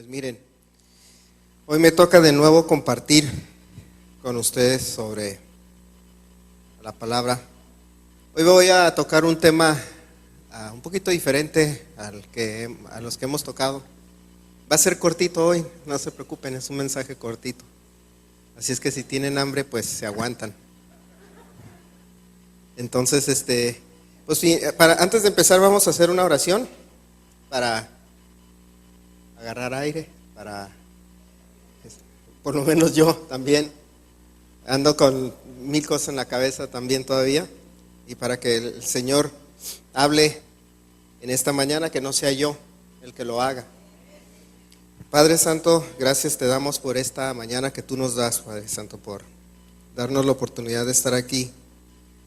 Pues miren, hoy me toca de nuevo compartir con ustedes sobre la palabra. Hoy voy a tocar un tema un poquito diferente a los que hemos tocado. Va a ser cortito hoy, no se preocupen, es un mensaje cortito. Así es que si tienen hambre, pues se aguantan. Entonces, pues antes de empezar vamos a hacer una oración para agarrar aire, por lo menos yo también ando con mil cosas en la cabeza también todavía, y para que el Señor hable en esta mañana, que no sea yo el que lo haga. Padre Santo, gracias te damos por esta mañana que tú nos das, Padre Santo, por darnos la oportunidad de estar aquí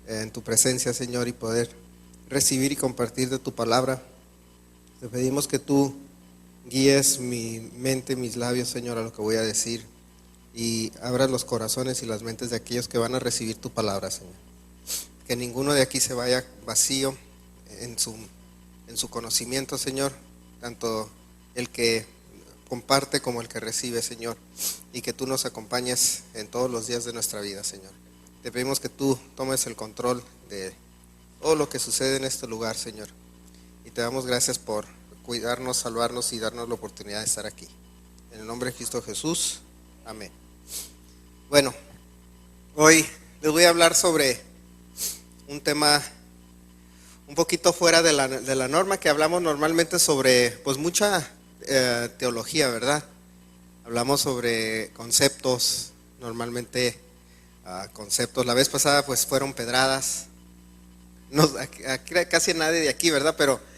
en tu presencia, Señor, y poder recibir y compartir de tu palabra. Te pedimos que tú guíes mi mente, mis labios, Señor, a lo que voy a decir, y abras los corazones y las mentes de aquellos que van a recibir tu palabra, Señor. Que ninguno de aquí se vaya vacío en su conocimiento, Señor, tanto el que comparte como el que recibe, Señor, y que tú nos acompañes en todos los días de nuestra vida, Señor. Te pedimos que tú tomes el control de todo lo que sucede en este lugar, Señor, y te damos gracias por cuidarnos, salvarnos y darnos la oportunidad de estar aquí. En el nombre de Cristo Jesús, amén. Bueno, hoy les voy a hablar sobre un tema un poquito fuera de la norma, que hablamos normalmente sobre pues mucha teología, ¿verdad? Hablamos sobre conceptos, normalmente conceptos. La vez pasada pues fueron pedradas, casi a nadie de aquí, ¿verdad? Pero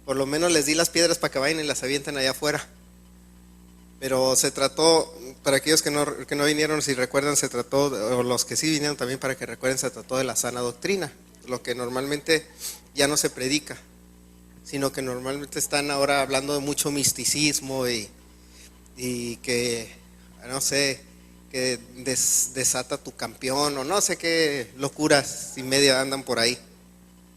por lo menos les di las piedras para que vayan y las avienten allá afuera. Pero se trató, para aquellos que no vinieron, si recuerdan, se trató, o los que sí vinieron también para que recuerden, se trató de la sana doctrina, lo que normalmente ya no se predica, sino que normalmente están ahora hablando de mucho misticismo y que, no sé, que desata tu campeón, o no sé qué locuras y media andan por ahí.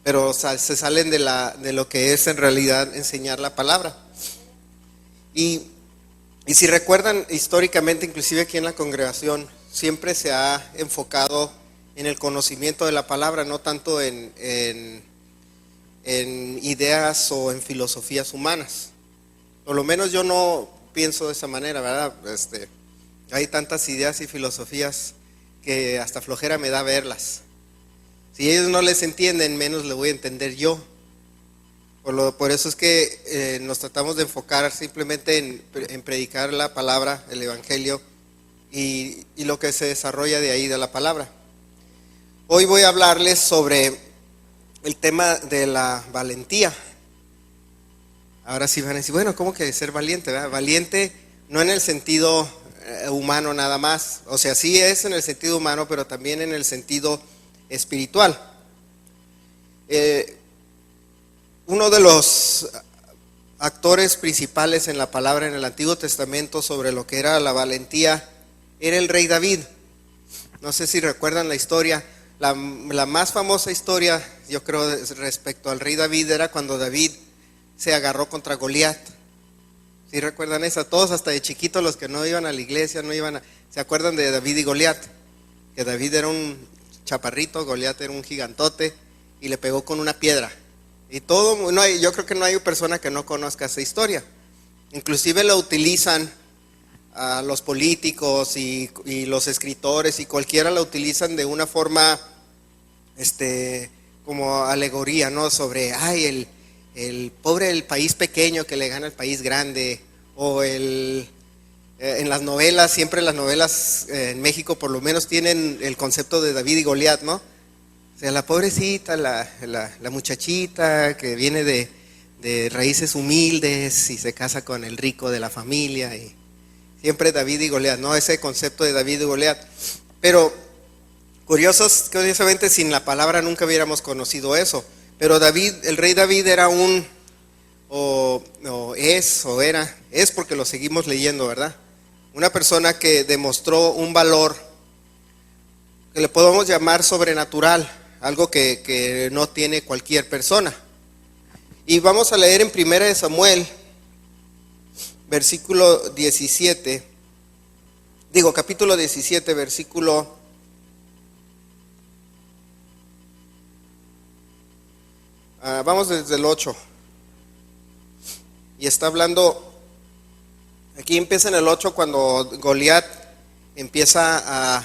Pero se salen de lo que es en realidad enseñar la palabra. Y si recuerdan, históricamente, inclusive aquí en la congregación, siempre se ha enfocado en el conocimiento de la palabra, no tanto en ideas o en filosofías humanas. Por lo menos yo no pienso de esa manera, ¿verdad? Hay tantas ideas y filosofías que hasta flojera me da verlas. Si ellos no les entienden, menos le voy a entender yo. Por eso es que nos tratamos de enfocar simplemente en predicar la palabra, el evangelio, y lo que se desarrolla de ahí de la palabra. Hoy voy a hablarles sobre el tema de la valentía. Ahora sí van a decir, bueno, ¿cómo que ser valiente, verdad? Valiente no en el sentido humano nada más. O sea, sí es en el sentido humano, pero también en el sentido espiritual. Uno de los actores principales en la palabra en el Antiguo Testamento sobre lo que era la valentía era el rey David. No sé si recuerdan la historia. La más famosa historia, yo creo, respecto al rey David era cuando David se agarró contra Goliat. ¿Sí recuerdan esa? Todos, hasta de chiquitos, los que no iban a la iglesia, ¿se acuerdan de David y Goliat? Que David era un chaparrito, Goliat era un gigantote, y le pegó con una piedra. Y yo creo que no hay persona que no conozca esa historia. Inclusive lo utilizan a los políticos y los escritores, y cualquiera lo utilizan de una forma como alegoría, ¿no? Sobre el pobre del país pequeño que le gana al país grande, o en las novelas, siempre las novelas en México por lo menos tienen el concepto de David y Goliat, ¿no? O sea, la pobrecita, la muchachita que viene de raíces humildes y se casa con el rico de la familia, y siempre David y Goliat, ¿no? Ese concepto de David y Goliat. Pero curiosamente, sin la palabra nunca hubiéramos conocido eso. Pero el rey David era es porque lo seguimos leyendo, ¿verdad? Una persona que demostró un valor que le podemos llamar sobrenatural, algo que no tiene cualquier persona. Y vamos a leer en 1 Samuel versículo 17, capítulo 17, versículo vamos desde el 8. Y está hablando, aquí empieza en el 8 cuando Goliat empieza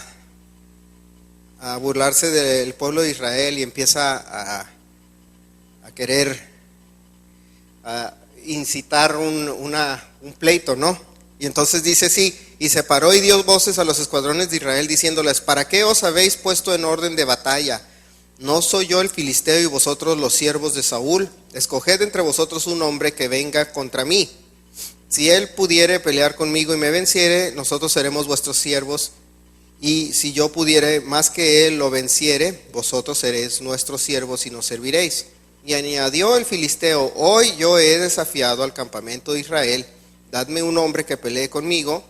a burlarse del pueblo de Israel y empieza a querer incitar un pleito, ¿no? Y entonces dice sí, y se paró y dio voces a los escuadrones de Israel diciéndoles: ¿para qué os habéis puesto en orden de batalla? ¿No soy yo el filisteo y vosotros los siervos de Saúl? Escoged entre vosotros un hombre que venga contra mí. Si él pudiere pelear conmigo y me venciere, nosotros seremos vuestros siervos. Y si yo pudiere más que él lo venciere, vosotros seréis nuestros siervos y nos serviréis. Y añadió el filisteo: hoy yo he desafiado al campamento de Israel, dadme un hombre que pelee conmigo.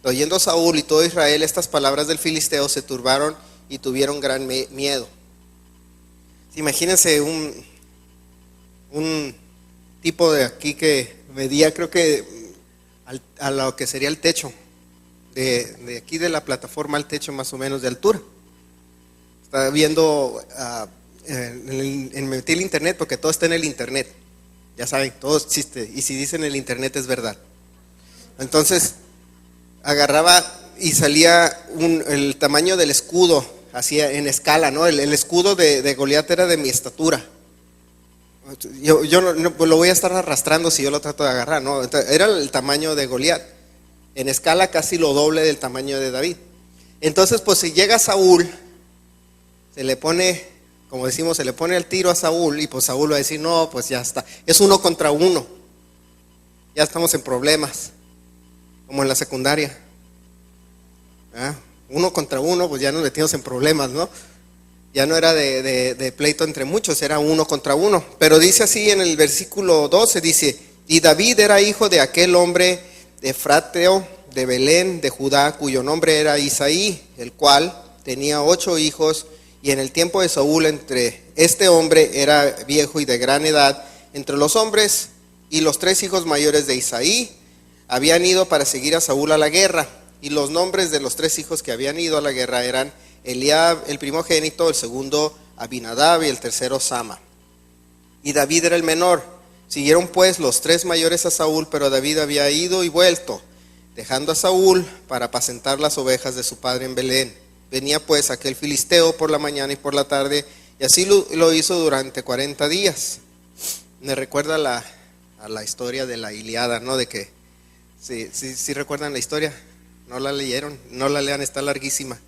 Oyendo Saúl y todo Israel estas palabras del filisteo, se turbaron y tuvieron gran miedo. Imagínense un tipo de aquí que medía, creo que a lo que sería el techo, de aquí de la plataforma al techo más o menos de altura. Estaba viendo, metí el internet porque todo está en el internet. Ya saben, todo existe. Y si dicen el internet es verdad. Entonces, agarraba y salía el tamaño del escudo, hacía en escala, ¿no? El escudo de Goliat era de mi estatura. Yo no, pues lo voy a estar arrastrando si yo lo trato de agarrar, ¿no? Era el tamaño de Goliat. En escala casi lo doble del tamaño de David. Entonces, pues si llega Saúl, se le pone, como decimos, se le pone el tiro a Saúl, y pues Saúl va a decir: no, pues ya está, es 1 contra 1. Ya estamos en problemas, como en la secundaria. 1 contra 1, pues ya nos metimos en problemas, ¿no? Ya no era de pleito entre muchos, era 1 contra 1. Pero dice así en el versículo 12, dice: y David era hijo de aquel hombre Efrateo de Belén de Judá, cuyo nombre era Isaí, el cual tenía 8 hijos, y en el tiempo de Saúl este hombre era viejo y de gran edad. Entre los hombres y los 3 hijos mayores de Isaí habían ido para seguir a Saúl a la guerra, y los nombres de los 3 hijos que habían ido a la guerra eran Eliab el primogénito, el segundo Abinadab y el tercero Sama. Y David era el menor. Siguieron pues los 3 mayores a Saúl, pero David había ido y vuelto, dejando a Saúl para apacentar las ovejas de su padre en Belén. Venía pues aquel filisteo por la mañana y por la tarde, y así lo hizo durante 40 días. Me recuerda a la historia de la Ilíada, ¿no? De que, sí recuerdan la historia, no la leyeron, no la lean, está larguísima.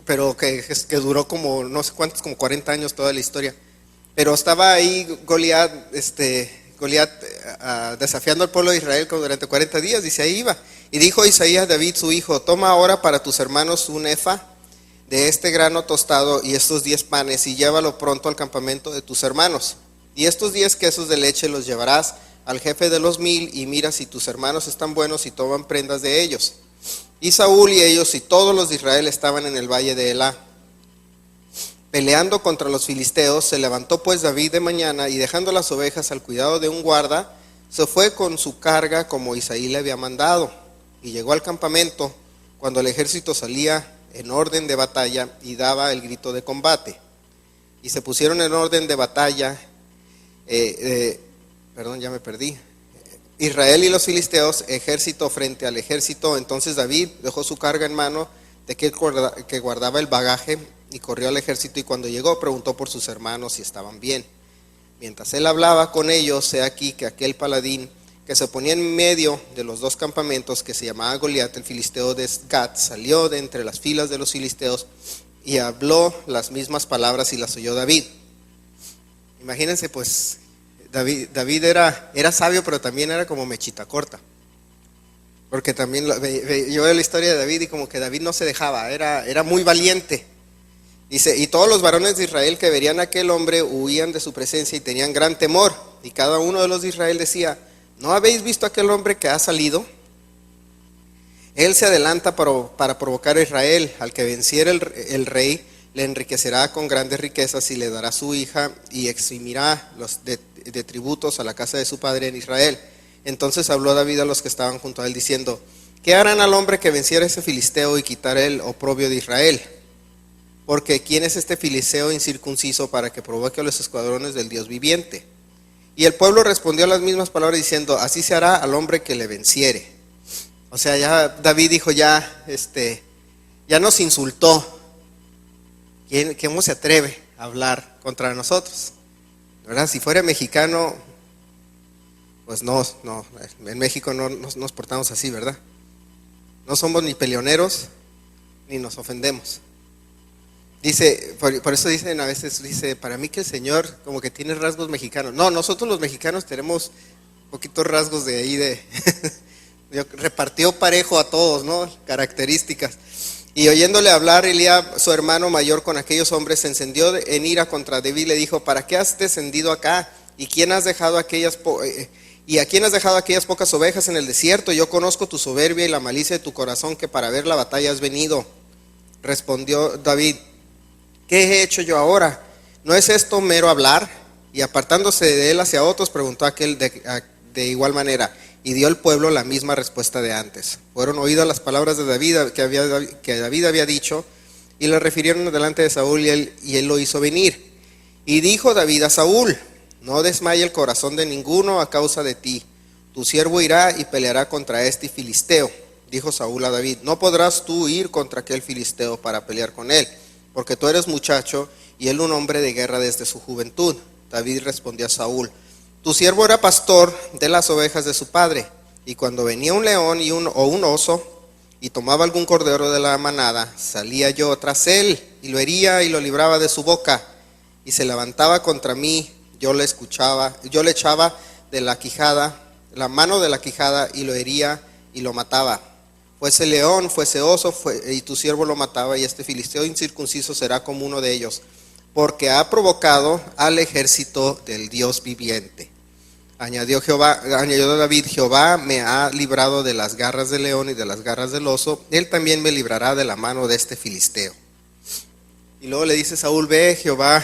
Pero que duró como no sé cuántos, como 40 años toda la historia. Pero estaba ahí Goliat desafiando al pueblo de Israel durante 40 días, dice, ahí iba. Y dijo Isaías a David su hijo: toma ahora para tus hermanos un efa de este grano tostado y estos 10 panes, y llévalo pronto al campamento de tus hermanos. Y estos 10 quesos de leche los llevarás al jefe de los 1000, y mira si tus hermanos están buenos y toman prendas de ellos. Y Saúl y ellos y todos los de Israel estaban en el valle de Elá, peleando contra los filisteos. Se levantó pues David de mañana, y dejando las ovejas al cuidado de un guarda, se fue con su carga como Isaí le había mandado. Y llegó al campamento cuando el ejército salía en orden de batalla y daba el grito de combate. Y se pusieron en orden de batalla, ya me perdí. Israel y los filisteos, ejército frente al ejército. Entonces David dejó su carga en mano de aquel que guardaba el bagaje, y corrió al ejército, y cuando llegó preguntó por sus hermanos si estaban bien. Mientras él hablaba con ellos, he aquí que aquel paladín que se ponía en medio de los 2 campamentos, que se llamaba Goliat el filisteo de Gat, salió de entre las filas de los filisteos y habló las mismas palabras, y las oyó David. Imagínense pues, David era sabio, pero también era como mechita corta. Porque también yo veo la historia de David y como que David no se dejaba, era muy valiente. Dice, y todos los varones de Israel que verían a aquel hombre huían de su presencia y tenían gran temor. Y cada uno de los de Israel decía: ¿no habéis visto a aquel hombre que ha salido? Él se adelanta para provocar a Israel. Al que venciera el rey, le enriquecerá con grandes riquezas y le dará su hija, y eximirá de tributos a la casa de su padre en Israel. Entonces habló David a los que estaban junto a él diciendo: ¿qué harán al hombre que venciera a ese filisteo y quitara el oprobio de Israel? Porque ¿quién es este filisteo incircunciso para que provoque a los escuadrones del Dios viviente? Y el pueblo respondió las mismas palabras diciendo: así se hará al hombre que le venciere. O sea, ya David dijo, ya nos insultó. ¿Cómo se atreve a hablar contra nosotros? ¿Verdad? Si fuera mexicano, pues no, en México no nos portamos así, ¿verdad? No somos ni peleoneros, ni nos ofendemos. Dice, por eso dicen a veces, dice, para mí que el Señor como que tiene rasgos mexicanos. No, nosotros los mexicanos tenemos poquitos rasgos de ahí repartió parejo a todos, ¿no? Características. Y oyéndole hablar Eliab, su hermano mayor, con aquellos hombres, se encendió en ira contra David y le dijo: ¿para qué has descendido acá? ¿Y a quién has dejado aquellas pocas ovejas en el desierto? Yo conozco tu soberbia y la malicia de tu corazón, que para ver la batalla has venido. Respondió David: ¿qué he hecho yo ahora? ¿No es esto mero hablar? Y apartándose de él hacia otros, preguntó aquel de igual manera, y dio al pueblo la misma respuesta de antes. Fueron oídas las palabras de David que David había dicho, y le refirieron delante de Saúl, y él lo hizo venir. Y dijo David a Saúl: no desmaye el corazón de ninguno a causa de ti. Tu siervo irá y peleará contra este filisteo. Dijo Saúl a David: no podrás tú ir contra aquel filisteo para pelear con él, porque tú eres muchacho y él un hombre de guerra desde su juventud. David respondió a Saúl: tu siervo era pastor de las ovejas de su padre, y cuando venía un león o un oso y tomaba algún cordero de la manada, salía yo tras él y lo hería y lo libraba de su boca, y se levantaba contra mí, yo le echaba de la quijada, la mano de la quijada, y lo hería y lo mataba. Fuese león, fuese oso, y tu siervo lo mataba, y este filisteo incircunciso será como uno de ellos, porque ha provocado al ejército del Dios viviente. Añadió David: Jehová me ha librado de las garras del león y de las garras del oso, él también me librará de la mano de este filisteo. Y luego le dice Saúl: ve Jehová,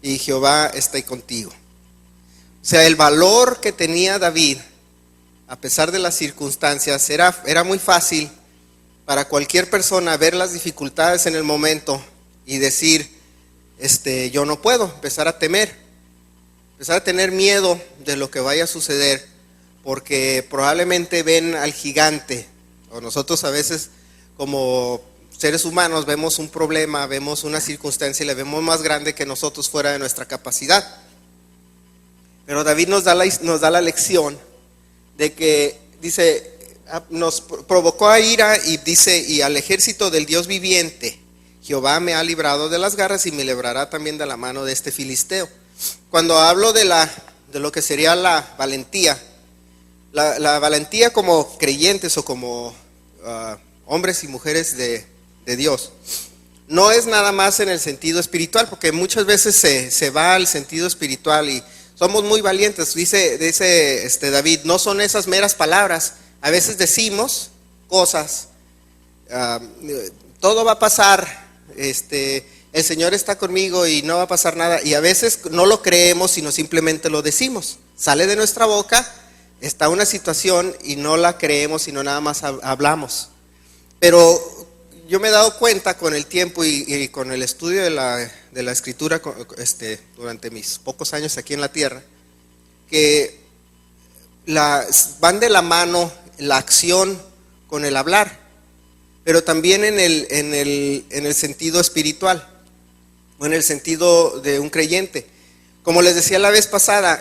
y Jehová está ahí contigo. O sea, el valor que tenía David, a pesar de las circunstancias, era muy fácil para cualquier persona ver las dificultades en el momento y decir: yo no puedo, empezar a tener miedo de lo que vaya a suceder, porque probablemente ven al gigante, o nosotros a veces como seres humanos vemos un problema, vemos una circunstancia y la vemos más grande que nosotros, fuera de nuestra capacidad. Pero David nos da la lección de que, dice, nos provocó a ira, y dice: y al ejército del Dios viviente, Jehová me ha librado de las garras y me librará también de la mano de este filisteo. Cuando hablo de lo que sería la valentía, la valentía como creyentes o como hombres y mujeres de Dios, no es nada más en el sentido espiritual, porque muchas veces se va al sentido espiritual y somos muy valientes. Dice David: no son esas meras palabras. A veces decimos cosas, todo va a pasar, el Señor está conmigo y no va a pasar nada, y a veces no lo creemos, sino simplemente lo decimos. Sale de nuestra boca, está una situación y no la creemos, sino nada más hablamos. Pero yo me he dado cuenta con el tiempo y con el estudio de la escritura, durante mis pocos años aquí en la tierra, que van de la mano la acción con el hablar, pero también en el sentido espiritual, o en el sentido de un creyente. Como les decía la vez pasada,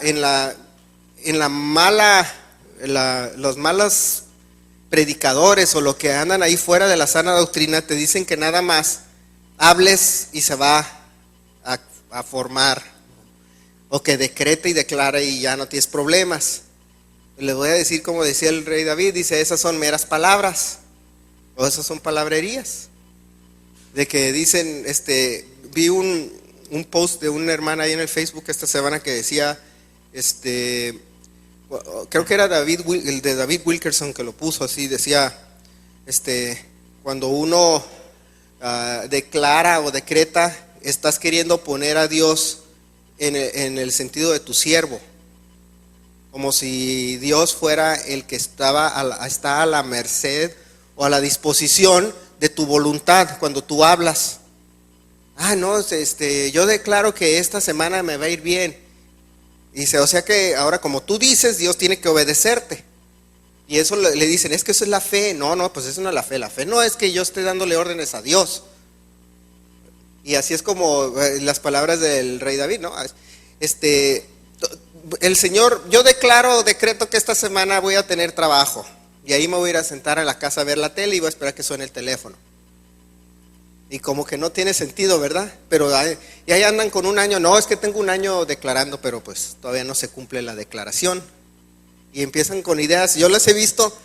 los malos predicadores o los que andan ahí fuera de la sana doctrina te dicen que nada más hables y se va a formar, o que decreta y declara y ya no tienes problemas. Les voy a decir, como decía el rey David, dice: esas son meras palabras, o esas son palabrerías. De que dicen, vi un post de una hermana ahí en el Facebook esta semana que decía, creo que era el de David Wilkerson que lo puso así, decía, cuando uno declara o decreta, estás queriendo poner a Dios en el sentido de tu siervo. como si Dios fuera el que está a la merced o a la disposición de tu voluntad cuando tú hablas. No, yo declaro que esta semana me va a ir bien. Dice, o sea que ahora como tú dices, Dios tiene que obedecerte. Y eso le dicen, es que eso es la fe. No, pues eso no es la fe. La fe no es que yo esté dándole órdenes a Dios. Y así es como las palabras del rey David, ¿no? El Señor, yo decreto que esta semana voy a tener trabajo. Y ahí me voy a ir a sentar a la casa a ver la tele y voy a esperar que suene el teléfono. Y como que no tiene sentido, ¿verdad? Pero y ahí andan con un año, no, es que tengo un año declarando, pero pues todavía no se cumple la declaración. Y empiezan con ideas, yo las he visto,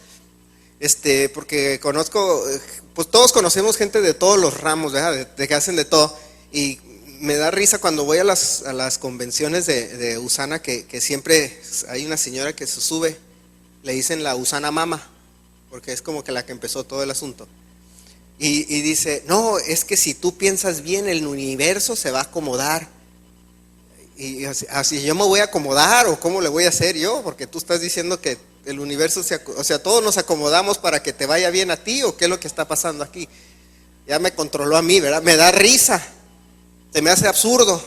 porque conozco, pues todos conocemos gente de todos los ramos, ¿verdad? De que hacen de todo. Y me da risa cuando voy a las convenciones de Usana, que siempre hay una señora que se sube, le dicen la Usana Mama, porque es como que la que empezó todo el asunto. Y dice, no, es que si tú piensas bien, el universo se va a acomodar. Y así yo me voy a acomodar, o cómo le voy a hacer yo, porque tú estás diciendo que el universo o sea, todos nos acomodamos para que te vaya bien a ti, o qué es lo que está pasando aquí. Ya me controló a mí, ¿verdad? Me da risa, se me hace absurdo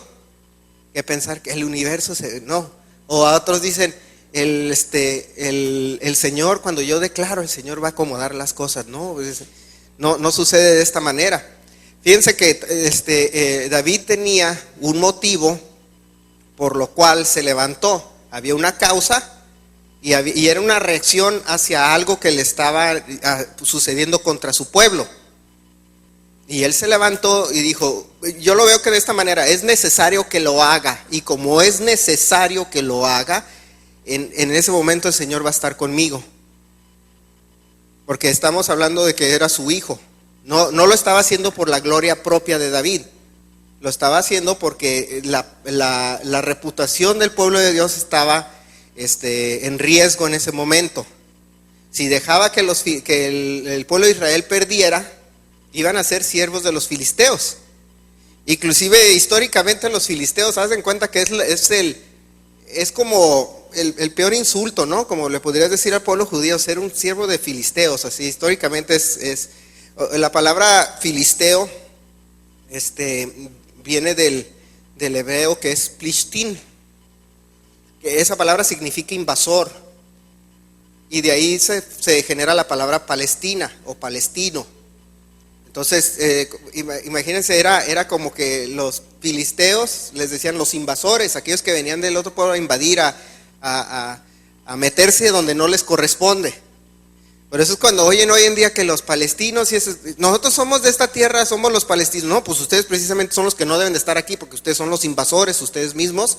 que pensar que el universo no. O a otros dicen, el Señor, cuando yo declaro, el Señor va a acomodar las cosas. No sucede de esta manera. Fíjense que David tenía un motivo por lo cual se levantó. Había una causa y era una reacción hacia algo que le estaba sucediendo contra su pueblo. Y él se levantó y dijo, yo lo veo que de esta manera, es necesario que lo haga. Y como es necesario que lo haga, en ese momento el Señor va a estar conmigo. Porque estamos hablando de que era su hijo. No lo estaba haciendo por la gloria propia de David. Lo estaba haciendo porque la reputación del pueblo de Dios estaba en riesgo en ese momento. Si dejaba que el pueblo de Israel perdiera, iban a ser siervos de los filisteos. Inclusive históricamente los filisteos, hacen cuenta que es como el peor insulto, ¿no? Como le podrías decir al pueblo judío, ser un siervo de filisteos. Así históricamente es la palabra filisteo viene del hebreo que es plishtín, que esa palabra significa invasor, y de ahí se genera la palabra Palestina o palestino. Entonces imagínense, era como que los filisteos les decían los invasores, aquellos que venían del otro pueblo a invadir, a meterse donde no les corresponde. Por eso es cuando oyen hoy en día que los palestinos, nosotros somos de esta tierra, somos los palestinos. No, pues ustedes precisamente son los que no deben de estar aquí, porque ustedes son los invasores, ustedes mismos,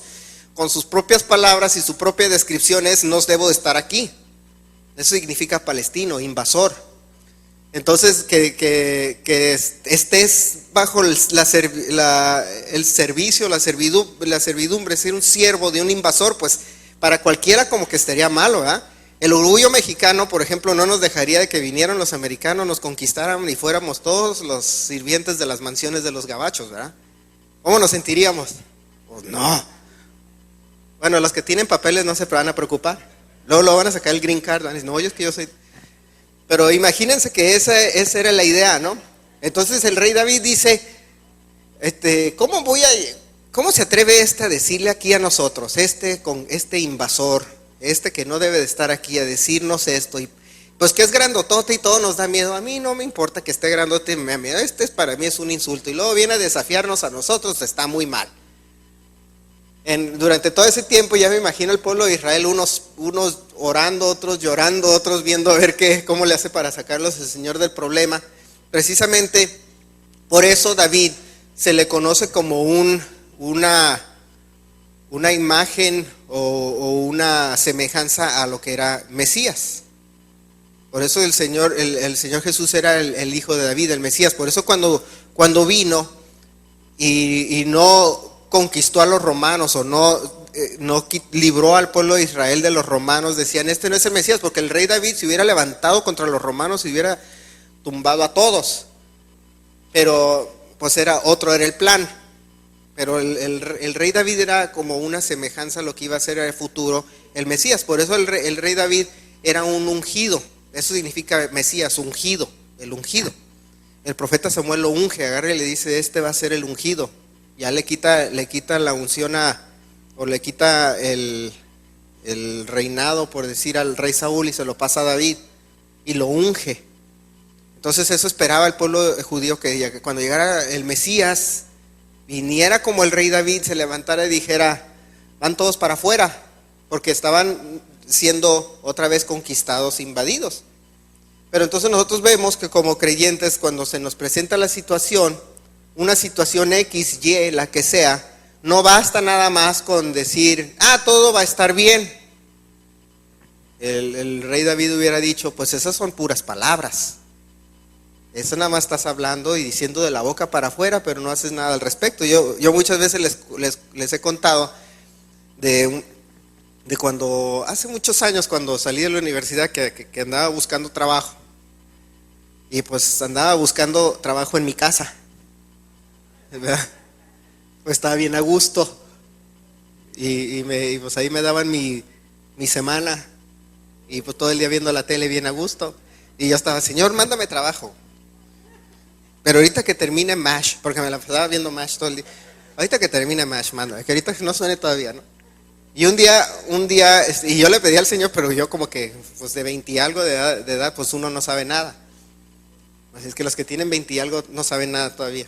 con sus propias palabras y su propia descripción es, no debo de estar aquí. Eso significa palestino, invasor. Entonces, que estés bajo el servicio, la servidumbre, ser un siervo de un invasor, pues para cualquiera como que estaría malo, ¿verdad? El orgullo mexicano, por ejemplo, no nos dejaría de que vinieran los americanos, nos conquistaran y fuéramos todos los sirvientes de las mansiones de los gabachos, ¿verdad? ¿Cómo nos sentiríamos? Pues no. Bueno, los que tienen papeles no se van a preocupar. Luego lo van a sacar el green card, van a decir, no, es que yo soy... Pero imagínense que esa era la idea, ¿no? Entonces el rey David dice, ¿cómo se atreve a decirle aquí a nosotros, con este invasor, que no debe de estar aquí, a decirnos esto? Y pues que es grandotote y todo nos da miedo. A mí no me importa que esté grandote, me da miedo. Para mí es un insulto. Y luego viene a desafiarnos a nosotros, está muy mal. Durante todo ese tiempo ya me imagino el pueblo de Israel, unos orando, otros llorando, otros viendo a ver cómo le hace para sacarlos el Señor del problema. Precisamente por eso David se le conoce como una imagen o una semejanza a lo que era Mesías. Por eso el Señor Jesús era el hijo de David, el Mesías. Por eso cuando vino y no conquistó a los romanos o no libró al pueblo de Israel de los romanos, decían, este no es el Mesías, porque el rey David se hubiera levantado contra los romanos y hubiera tumbado a todos. Pero pues era el plan. Pero el rey David era como una semejanza a lo que iba a ser en el futuro el Mesías. Por eso el rey David era un ungido. Eso significa Mesías, ungido, el ungido. El profeta Samuel lo unge, agarra y le dice, este va a ser el ungido. Ya le quita la unción o le quita el reinado, por decir, al rey Saúl y se lo pasa a David y lo unge. Entonces eso esperaba el pueblo judío, que cuando llegara el Mesías, viniera como el rey David, se levantara y dijera, van todos para afuera, porque estaban siendo otra vez conquistados, invadidos. Pero entonces nosotros vemos que como creyentes, cuando se nos presenta la situación, una situación X, Y, la que sea, no basta nada más con decir, todo va a estar bien. El rey David hubiera dicho, pues esas son puras palabras. Eso nada más estás hablando y diciendo de la boca para afuera, pero no haces nada al respecto. Yo muchas veces les he contado de cuando, hace muchos años, cuando salí de la universidad, que andaba buscando trabajo. Y pues andaba buscando trabajo en mi casa, ¿verdad? Pues estaba bien a gusto. Y pues ahí me daban mi semana. Y pues todo el día viendo la tele bien a gusto. Y yo estaba, Señor, mándame trabajo. Pero ahorita que termine MASH, porque me la pasaba viendo MASH todo el día. Ahorita que termine MASH, mándame, que ahorita no suene todavía, ¿no? Y un día, y yo le pedí al Señor, pero yo como que, pues de 20 y algo de edad, pues uno no sabe nada. Así es que los que tienen 20 y algo no saben nada todavía.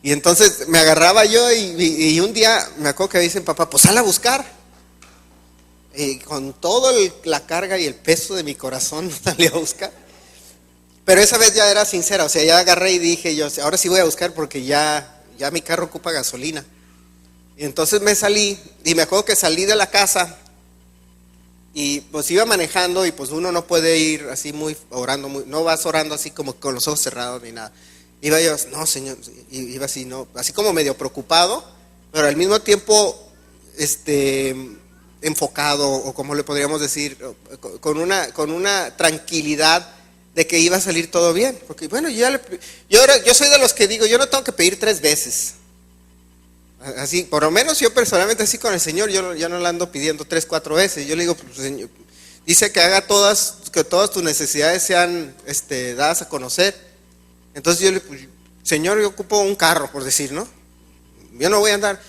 Y entonces me agarraba yo y un día me acuerdo que me dicen, papá, pues sal a buscar. Y con toda la carga y el peso de mi corazón salí a buscar. Pero esa vez ya era sincera, o sea, ya agarré y dije yo, ahora sí voy a buscar porque ya mi carro ocupa gasolina. Y entonces me salí y me acuerdo que salí de la casa y pues iba manejando y pues uno no puede ir así muy orando, no vas orando así como con los ojos cerrados ni nada. Iba yo, no Señor, iba así, no, así como medio preocupado, pero al mismo tiempo enfocado, o como le podríamos decir, con una tranquilidad de que iba a salir todo bien. Porque bueno, yo soy de los que digo, yo no tengo que pedir 3 veces. Así, por lo menos yo personalmente así con el Señor, yo ya no le ando pidiendo 3, 4 veces. Yo le digo, pues, Señor, dice que que todas tus necesidades sean dadas a conocer. Entonces yo le digo, Señor, yo ocupo un carro, por decir, ¿no? Yo no voy a andar,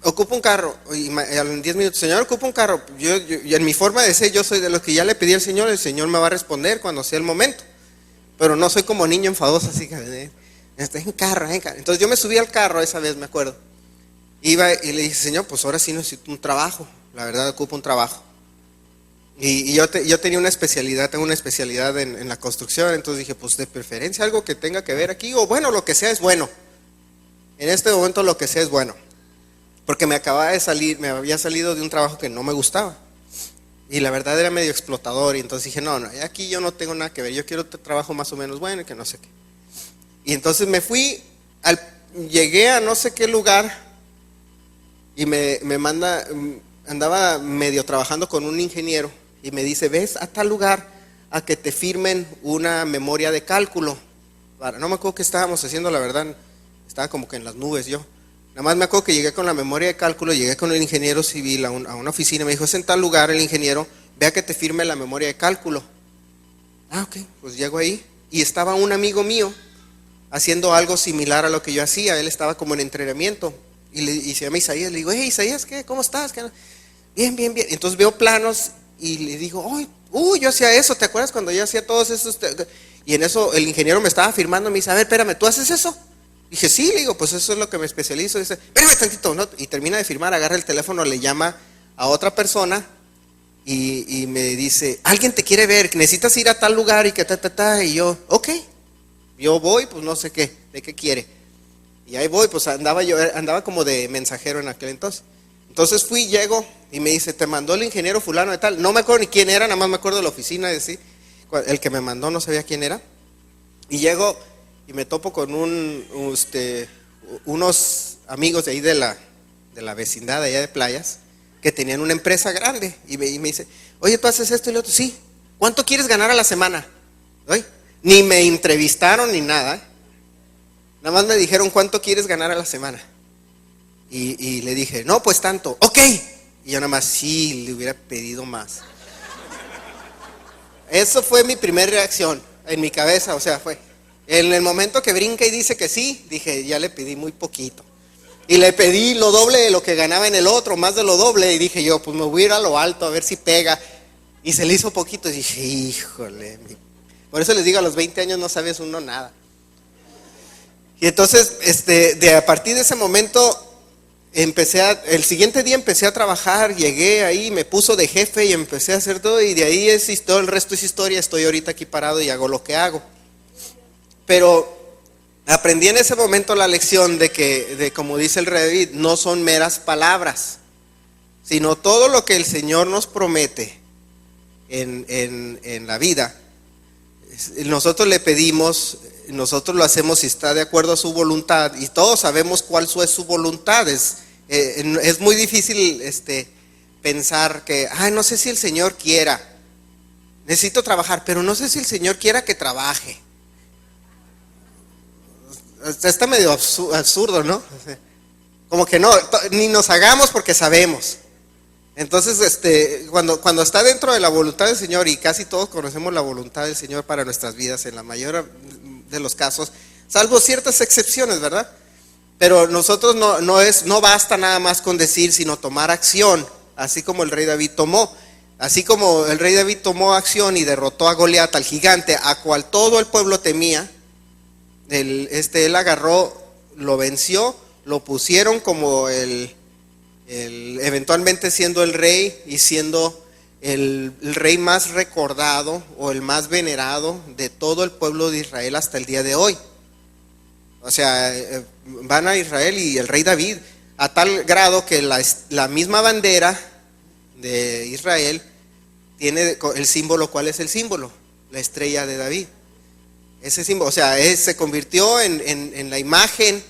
ocupo un carro, y en 10 minutos, Señor, ocupo un carro. Yo en mi forma de ser, yo soy de los que ya le pedí al Señor, el Señor me va a responder cuando sea el momento. Pero no soy como niño enfadoso, así que, en carro. Entonces yo me subí al carro esa vez, me acuerdo. Iba y le dije, Señor, pues ahora sí necesito un trabajo, la verdad ocupo un trabajo. Y yo tengo una especialidad en la construcción, entonces dije, pues de preferencia algo que tenga que ver aquí, o bueno, lo que sea es bueno. En este momento lo que sea es bueno. Porque me había salido de un trabajo que no me gustaba. Y la verdad era medio explotador, y entonces dije, no, aquí yo no tengo nada que ver, yo quiero otro trabajo más o menos bueno y que no sé qué. Y entonces me fui, llegué a no sé qué lugar, y andaba medio trabajando con un ingeniero, y me dice, ves a tal lugar a que te firmen una memoria de cálculo. No me acuerdo qué estábamos haciendo, la verdad, estaba como que en las nubes yo. Nada más me acuerdo que llegué con la memoria de cálculo, llegué con el ingeniero civil a una oficina, me dijo, es en tal lugar el ingeniero, vea que te firme la memoria de cálculo. Ok, pues llego ahí, y estaba un amigo mío haciendo algo similar a lo que yo hacía, él estaba como en entrenamiento, y se llama Isaías, le digo, hey Isaías, ¿qué? ¿Cómo estás? Bien, bien, bien. Entonces veo planos, y le digo, yo hacía eso, ¿te acuerdas cuando yo hacía todos esos? Y en eso el ingeniero me estaba firmando, me dice, a ver, espérame, ¿tú haces eso? Dije, sí, le digo, pues eso es lo que me especializo. Dice, espérame tantito, ¿no? Y termina de firmar, agarra el teléfono, le llama a otra persona y me dice, alguien te quiere ver, necesitas ir a tal lugar y que y yo, ok, yo voy, pues no sé de qué quiere. Y ahí voy, pues andaba como de mensajero en aquel entonces. Entonces llego y me dice, te mandó el ingeniero fulano de tal. No me acuerdo ni quién era, nada más me acuerdo de la oficina, el que me mandó no sabía quién era. Y llego y me topo con unos amigos de ahí de la vecindad, de allá de Playas, que tenían una empresa grande. Y me dice, oye, ¿tú haces esto y lo otro? Sí. ¿Cuánto quieres ganar a la semana? Ni me entrevistaron ni nada. Nada más me dijeron, ¿cuánto quieres ganar a la semana? Y le dije, no, pues tanto, ok. Y yo nada más, sí, le hubiera pedido más. Eso fue mi primera reacción en mi cabeza, o sea, fue. En el momento que brinca y dice que sí, dije, ya le pedí muy poquito. Y le pedí lo doble de lo que ganaba en el otro, más de lo doble. Y dije yo, pues me voy a ir a lo alto a ver si pega. Y se le hizo poquito. Y dije, híjole. Por eso les digo, a los 20 años no sabes uno nada. Y entonces, a partir de ese momento, el siguiente día empecé a trabajar, llegué ahí, me puso de jefe y empecé a hacer todo. Y de ahí todo el resto es historia. Estoy ahorita aquí parado y hago lo que hago. Pero aprendí en ese momento la lección de como dice el rey David, no son meras palabras, sino todo lo que el Señor nos promete en la vida. Nosotros le pedimos, nosotros lo hacemos si está de acuerdo a su voluntad, y todos sabemos cuál es su voluntad. Es muy difícil pensar que, no sé si el Señor quiera, necesito trabajar, pero no sé si el Señor quiera que trabaje. Está medio absurdo, ¿no? Como que no, ni nos hagamos porque sabemos. Entonces, cuando está dentro de la voluntad del Señor, y casi todos conocemos la voluntad del Señor para nuestras vidas en la mayoría de los casos, salvo ciertas excepciones, ¿verdad? Pero nosotros no basta nada más con decir, sino tomar acción, así como el rey David tomó. Así como el rey David tomó acción y derrotó a Goliat, al gigante, a cual todo el pueblo temía. Él agarró, lo venció, lo pusieron como eventualmente siendo el rey y siendo el rey más recordado o el más venerado de todo el pueblo de Israel hasta el día de hoy. O sea, van a Israel y el rey David, a tal grado que la misma bandera de Israel tiene el símbolo. ¿Cuál es el símbolo? La estrella de David. Ese símbolo, o sea, se convirtió en la imagen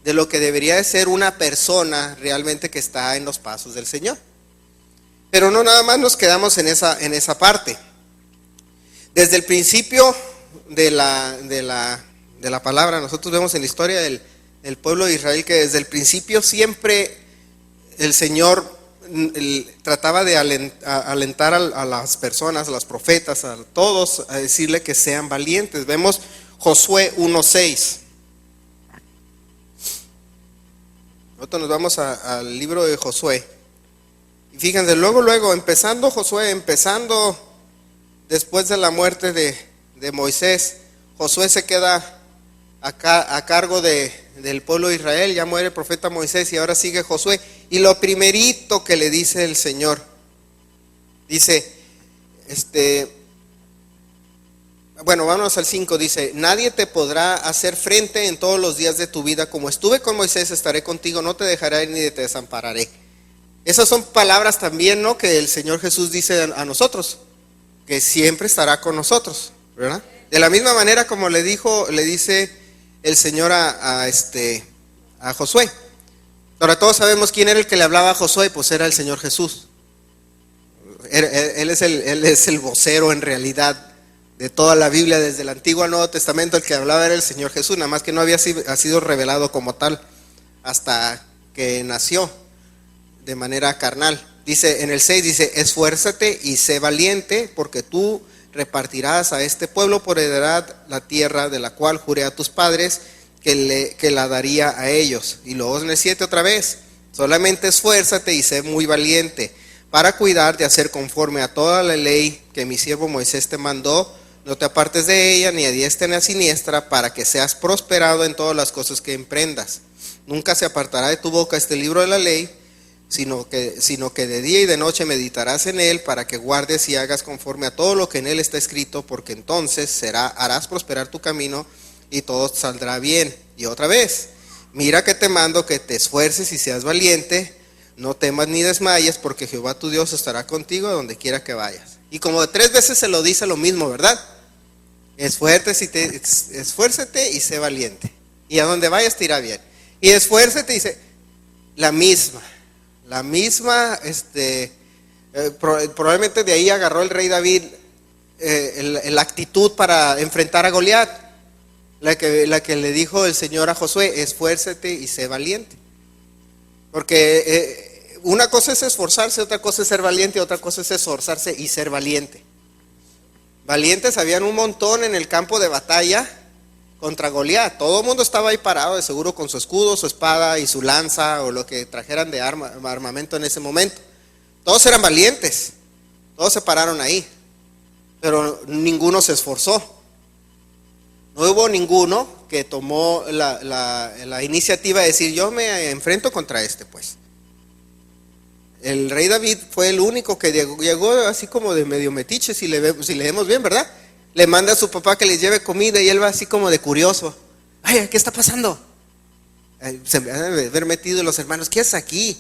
de lo que debería de ser una persona realmente que está en los pasos del Señor. Pero no nada más nos quedamos en esa parte. Desde el principio de la palabra, nosotros vemos en la historia del pueblo de Israel que desde el principio siempre el Señor trataba de alentar a las personas, a los profetas, a todos, a decirle que sean valientes. Vemos Josué 1:6. Nosotros nos vamos al libro de Josué. Y fíjense, luego, empezando después de la muerte de Moisés, Josué se queda a cargo del pueblo de Israel. Ya muere el profeta Moisés y ahora sigue Josué. Y lo primerito que le dice el Señor, dice, bueno, vámonos al 5, dice, nadie te podrá hacer frente en todos los días de tu vida, como estuve con Moisés, estaré contigo, no te dejaré ni te desampararé. Esas son palabras también, ¿no?, que el Señor Jesús dice a nosotros, que siempre estará con nosotros, ¿verdad? De la misma manera como le dice el Señor a Josué. Ahora todos sabemos quién era el que le hablaba a Josué, pues era el Señor Jesús. Él es el vocero en realidad de toda la Biblia, desde el Antiguo al Nuevo Testamento. El que hablaba era el Señor Jesús, nada más que no había sido revelado como tal hasta que nació de manera carnal. Dice en el 6, dice, esfuérzate y sé valiente, porque tú repartirás a este pueblo por heredad la tierra de la cual juré a tus padres que la daría a ellos. Y luego en el 7 otra vez, solamente esfuérzate y sé muy valiente para cuidar de hacer conforme a toda la ley que mi siervo Moisés te mandó. No te apartes de ella, ni a diestra ni a siniestra, para que seas prosperado en todas las cosas que emprendas. Nunca se apartará de tu boca este libro de la ley, sino que de día y de noche meditarás en él, para que guardes y hagas conforme a todo lo que en él está escrito, porque entonces harás prosperar tu camino y todo saldrá bien. Y otra vez, mira que te mando que te esfuerces y seas valiente, no temas ni desmayes, porque Jehová tu Dios estará contigo a donde quiera que vayas. Y como 3 veces se lo dice lo mismo, ¿verdad? Esfuérzate y sé valiente, y a donde vayas te irá bien. Y esfuérzate y sé, la misma, probablemente de ahí agarró el rey David la actitud para enfrentar a Goliat. la que le dijo el Señor a Josué: esfuérzate y sé valiente. Porque una cosa es esforzarse, otra cosa es ser valiente, otra cosa es esforzarse y ser valiente. Valientes habían un montón en el campo de batalla contra Goliat. Todo el mundo estaba ahí parado, de seguro, con su escudo, su espada y su lanza o lo que trajeran de armamento en ese momento. Todos eran valientes, todos se pararon ahí, pero ninguno se esforzó. No hubo ninguno que tomó la iniciativa de decir: yo me enfrento contra pues. El rey David fue el único que llegó así como de medio metiche, si leemos bien, ¿verdad? Le manda a su papá que les lleve comida y él va así como de curioso. Ay, ¿qué está pasando? Se me han de haber metido los hermanos: ¿qué es aquí?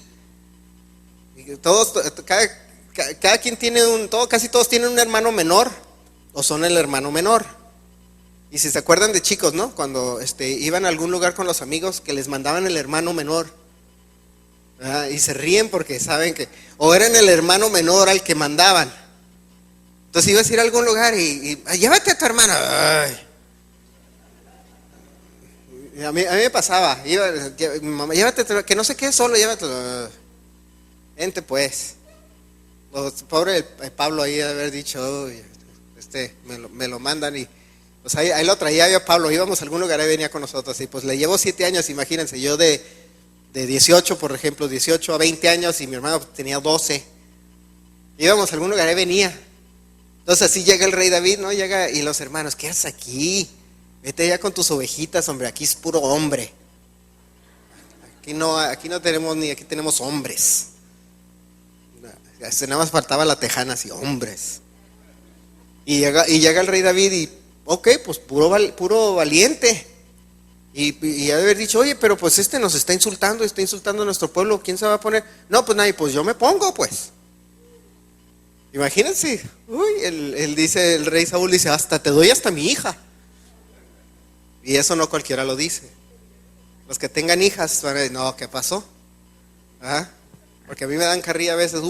Todos, cada quien tiene casi todos tienen un hermano menor o son el hermano menor. Y si se acuerdan de chicos, ¿no? Cuando iban a algún lugar con los amigos, que les mandaban el hermano menor. Y se ríen porque saben que o eran el hermano menor al que mandaban. Entonces ibas a ir a algún lugar y llévate a tu hermano. Ay. A mí me pasaba, mamá, llévate, que no sé qué, solo llévate. Vente pues. Pobre Pablo ahí de haber dicho: me lo mandan, y pues ahí lo traía yo a Pablo. Íbamos a algún lugar y venía con nosotros, y pues le llevo 7 años, imagínense, yo de 18, por ejemplo, 18 a 20 años, y mi hermano tenía 12. Íbamos a algún lugar y venía. Entonces así llega el rey David, ¿no? Llega y los hermanos: ¿qué haces aquí? Vete allá con tus ovejitas, hombre, aquí es puro hombre. Aquí no tenemos aquí tenemos hombres. Nada más faltaba la tejana, así, hombres. Y llega el rey David y, ok, pues puro valiente. Y ha de haber dicho: oye, pero pues nos está insultando a nuestro pueblo, ¿quién se va a poner? No, pues nadie, pues yo me pongo, pues. Imagínense, el rey Saúl dice: hasta te doy hasta mi hija. Y eso no cualquiera lo dice. Los que tengan hijas van a decir: no, ¿qué pasó? Porque a mí me dan carrilla a veces: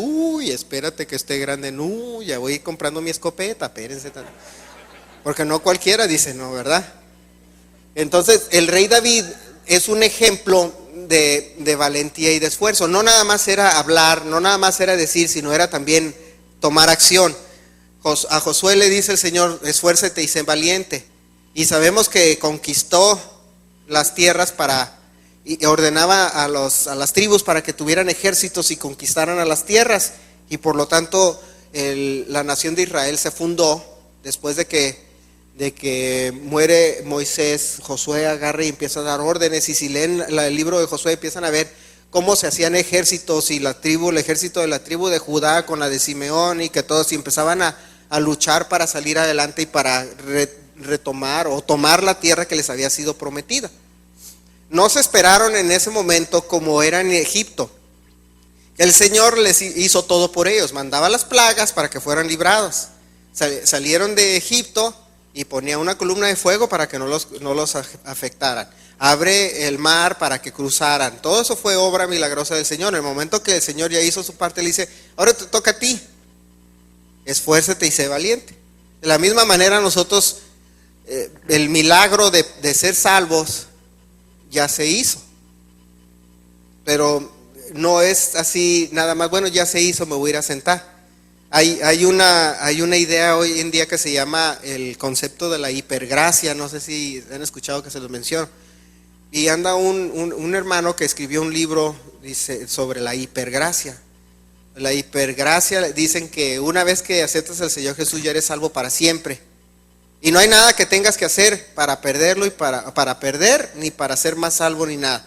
espérate que esté grande, ya voy comprando mi escopeta, espérense. Porque no cualquiera dice no, ¿verdad? Entonces el rey David es un ejemplo de valentía y de esfuerzo. No nada más era hablar, no nada más era decir, sino era también tomar acción. A Josué le dice el Señor: esfuérzate y sé valiente. Y sabemos que conquistó las tierras y ordenaba a las tribus para que tuvieran ejércitos y conquistaran a las tierras. Y por lo tanto la nación de Israel se fundó después de que muere Moisés. Josué agarra y empieza a dar órdenes, y si leen el libro de Josué empiezan a ver cómo se hacían ejércitos, y el ejército de la tribu de Judá con la de Simeón, y que todos empezaban a luchar para salir adelante y para retomar o tomar la tierra que les había sido prometida. No se esperaron en ese momento como era en Egipto. El Señor les hizo todo por ellos, mandaba las plagas para que fueran librados. Salieron de Egipto y ponía una columna de fuego para que no los afectaran. Abre el mar para que cruzaran. Todo eso fue obra milagrosa del Señor. En el momento que el Señor ya hizo su parte, le dice: ahora te toca a ti, esfuérzate y sé valiente. De la misma manera nosotros, el milagro de ser salvos ya se hizo, pero no es así nada más: bueno, ya se hizo, me voy a ir a sentar. Hay una idea hoy en día que se llama el concepto de la hipergracia. No sé si han escuchado que se los menciono. Y anda un hermano que escribió un libro, dice, sobre la hipergracia. La hipergracia, dicen que una vez que aceptas al Señor Jesús ya eres salvo para siempre. Y no hay nada que tengas que hacer para perderlo, y para perder, ni para ser más salvo, ni nada.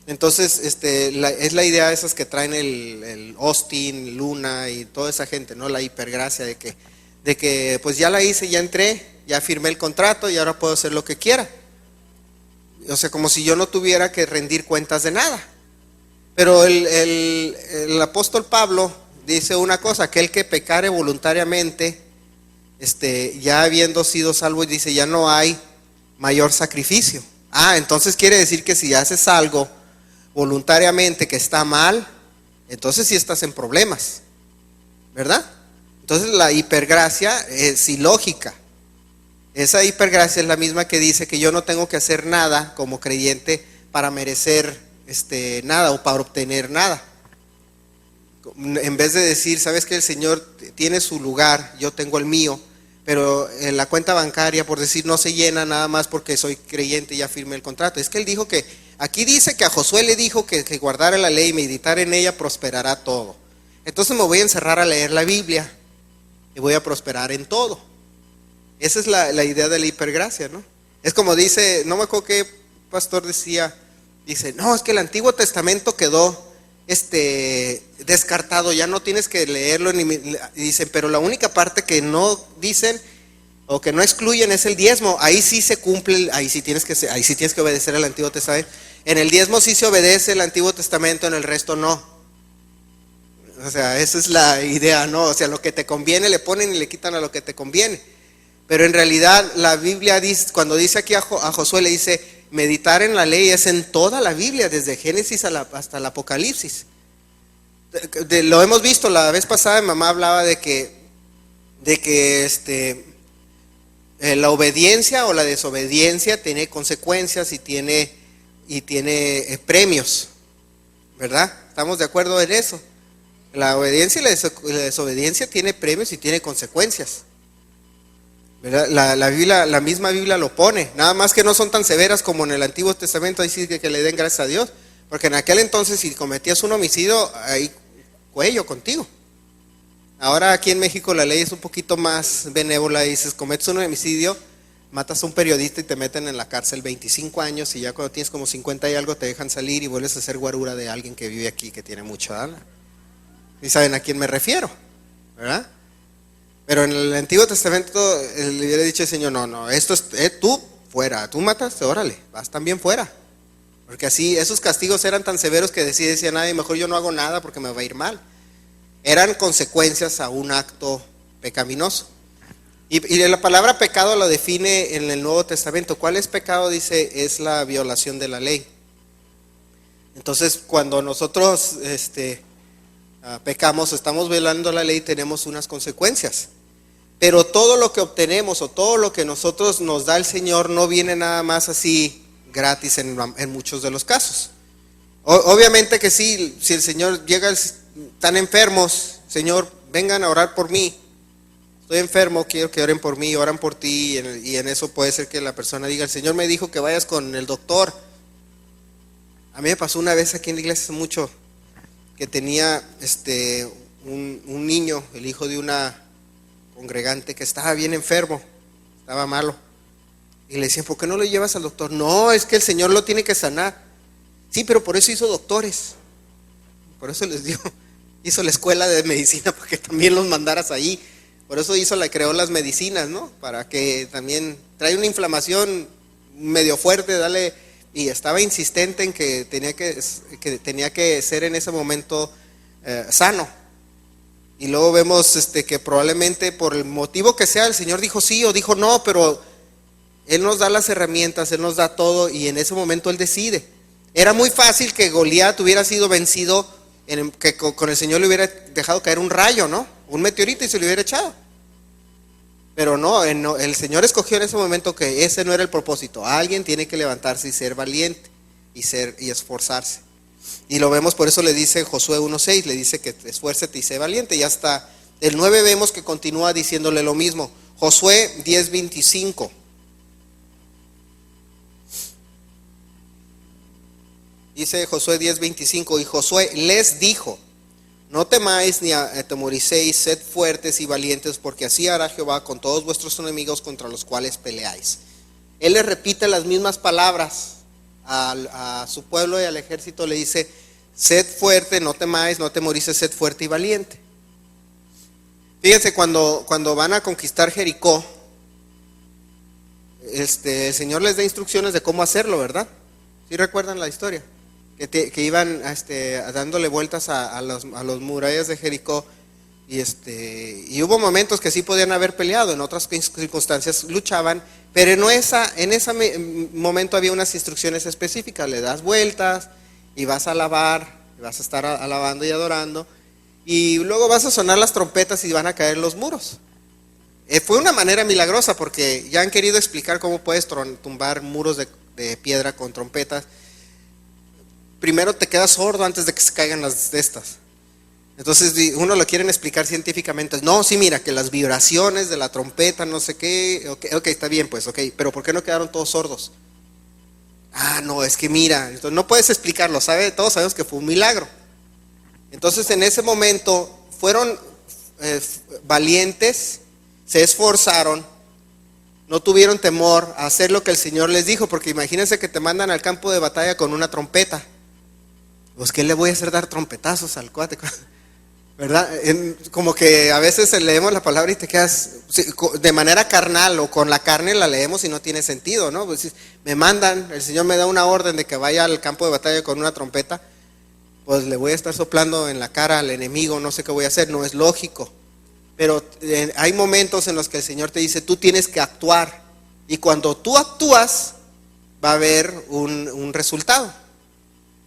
Entonces, es la idea de esas que traen el Austin, Luna y toda esa gente, ¿no? La hipergracia de que pues ya la hice, ya entré, ya firmé el contrato y ahora puedo hacer lo que quiera. O sea, como si yo no tuviera que rendir cuentas de nada. Pero el apóstol Pablo dice una cosa: aquel que pecare voluntariamente, ya habiendo sido salvo, y dice: ya no hay mayor sacrificio. Entonces quiere decir que si haces algo voluntariamente que está mal, entonces sí estás en problemas, ¿verdad? Entonces la hipergracia es ilógica. Esa hipergracia es la misma que dice que yo no tengo que hacer nada como creyente para merecer nada o para obtener nada. En vez de decir, sabes que el Señor tiene su lugar, yo tengo el mío, pero en la cuenta bancaria, por decir, no se llena nada más porque soy creyente y ya firmé el contrato. Es que él dijo que, aquí dice que a Josué le dijo que guardara la ley y meditar en ella prosperará todo. Entonces me voy a encerrar a leer la Biblia y voy a prosperar en todo. Esa es la idea de la hipergracia, ¿no? Es como dice, no me acuerdo qué pastor decía, dice, no, es que el Antiguo Testamento quedó descartado, ya no tienes que leerlo, dicen, pero la única parte que no dicen o que no excluyen es el diezmo. Ahí sí se cumple, ahí sí tienes que obedecer al Antiguo Testamento. En el diezmo sí se obedece el Antiguo Testamento, en el resto no. O sea, esa es la idea, ¿no? O sea, lo que te conviene le ponen y le quitan a lo que te conviene. Pero en realidad la Biblia dice, cuando dice aquí a Josué, le dice, meditar en la ley es en toda la Biblia, desde Génesis hasta el Apocalipsis. Lo hemos visto, la vez pasada mi mamá hablaba de que la obediencia o la desobediencia tiene consecuencias y tiene premios, ¿verdad? ¿Estamos de acuerdo en eso? La obediencia y la desobediencia tiene premios y tiene consecuencias, ¿verdad? La misma Biblia lo pone, nada más que no son tan severas como en el Antiguo Testamento. Ahí sí que le den gracias a Dios, porque en aquel entonces si cometías un homicidio, ahí cuello contigo. Ahora aquí en México la ley es un poquito más benévola, dices, cometes un homicidio, matas a un periodista y te meten en la cárcel 25 años y ya cuando tienes como 50 y algo te dejan salir y vuelves a hacer guarura de alguien que vive aquí, que tiene mucha lana. Y saben a quién me refiero, ¿verdad? Pero en el Antiguo Testamento le hubiera dicho el Señor, no, esto es tú fuera, tú mataste, órale, vas también fuera. Porque así esos castigos eran tan severos que decían, ay, mejor yo no hago nada porque me va a ir mal. Eran consecuencias a un acto pecaminoso. Y la palabra pecado lo define en el Nuevo Testamento. ¿Cuál es pecado? Dice, es la violación de la ley. Entonces, cuando nosotros pecamos, estamos violando la ley, tenemos unas consecuencias. Pero todo lo que obtenemos o todo lo que nosotros nos da el Señor no viene nada más así gratis en muchos de los casos. Obviamente que sí, si el Señor llega, están enfermos, Señor, vengan a orar por mí. Estoy enfermo, quiero que oren por mí, oran por ti, y en eso puede ser que la persona diga, el Señor me dijo que vayas con el doctor. A mí me pasó una vez aquí en la iglesia hace mucho, que tenía un niño, el hijo de una congregante que estaba bien enfermo, estaba malo. Y le decían, ¿por qué no lo llevas al doctor? No, es que el Señor lo tiene que sanar. Sí, pero por eso hizo doctores. Por eso hizo la escuela de medicina, para que también los mandaras ahí. Por eso creó las medicinas, ¿no? Para que también trae una inflamación medio fuerte, dale. Y estaba insistente en que tenía que ser en ese momento sano. Y luego vemos que probablemente por el motivo que sea, el Señor dijo sí o dijo no, pero Él nos da las herramientas, Él nos da todo, y en ese momento Él decide. Era muy fácil que Goliat hubiera sido vencido, que con el Señor le hubiera dejado caer un rayo, ¿no? Un meteorito y se lo hubiera echado. Pero no, el Señor escogió en ese momento que ese no era el propósito. Alguien tiene que levantarse y ser valiente y esforzarse. Y lo vemos, por eso le dice Josué 1:6, le dice que esfuércete y sé valiente. Y hasta el 9 vemos que continúa diciéndole lo mismo. Josué 10:25. Dice Josué 10:25, y Josué les dijo, no temáis ni atemoricéis, sed fuertes y valientes, porque así hará Jehová con todos vuestros enemigos contra los cuales peleáis. Él le repite las mismas palabras a su pueblo y al ejército, le dice, sed fuerte, no temáis, no atemorices, sed fuerte y valiente. Fíjense, cuando van a conquistar Jericó, el Señor les da instrucciones de cómo hacerlo, ¿verdad? ¿Sí recuerdan la historia? Que iban dándole vueltas a los murallas de Jericó, y hubo momentos que sí podían haber peleado, en otras circunstancias luchaban, pero en ese momento había unas instrucciones específicas. Le das vueltas y vas a alabar, vas a estar alabando y adorando, y luego vas a sonar las trompetas y van a caer los muros. Fue una manera milagrosa porque ya han querido explicar cómo puedes tumbar muros de piedra con trompetas. Primero te quedas sordo antes de que se caigan las de estas. Entonces uno lo quieren explicar científicamente. No, sí, mira, que las vibraciones de la trompeta, no sé qué, ok, está bien, pues, ok, pero ¿por qué no quedaron todos sordos? No, es que mira, entonces no puedes explicarlo, todos sabemos que fue un milagro. Entonces en ese momento fueron valientes, se esforzaron, no tuvieron temor a hacer lo que el Señor les dijo, porque imagínense que te mandan al campo de batalla con una trompeta. Pues ¿qué le voy a hacer dar trompetazos al cuate? ¿Verdad? Como que a veces leemos la palabra y te quedas de manera carnal o con la carne la leemos y no tiene sentido, ¿no? Pues me mandan, el Señor me da una orden de que vaya al campo de batalla con una trompeta, pues le voy a estar soplando en la cara al enemigo, no sé qué voy a hacer, no es lógico. Pero hay momentos en los que el Señor te dice, tú tienes que actuar, y cuando tú actúas va a haber un resultado.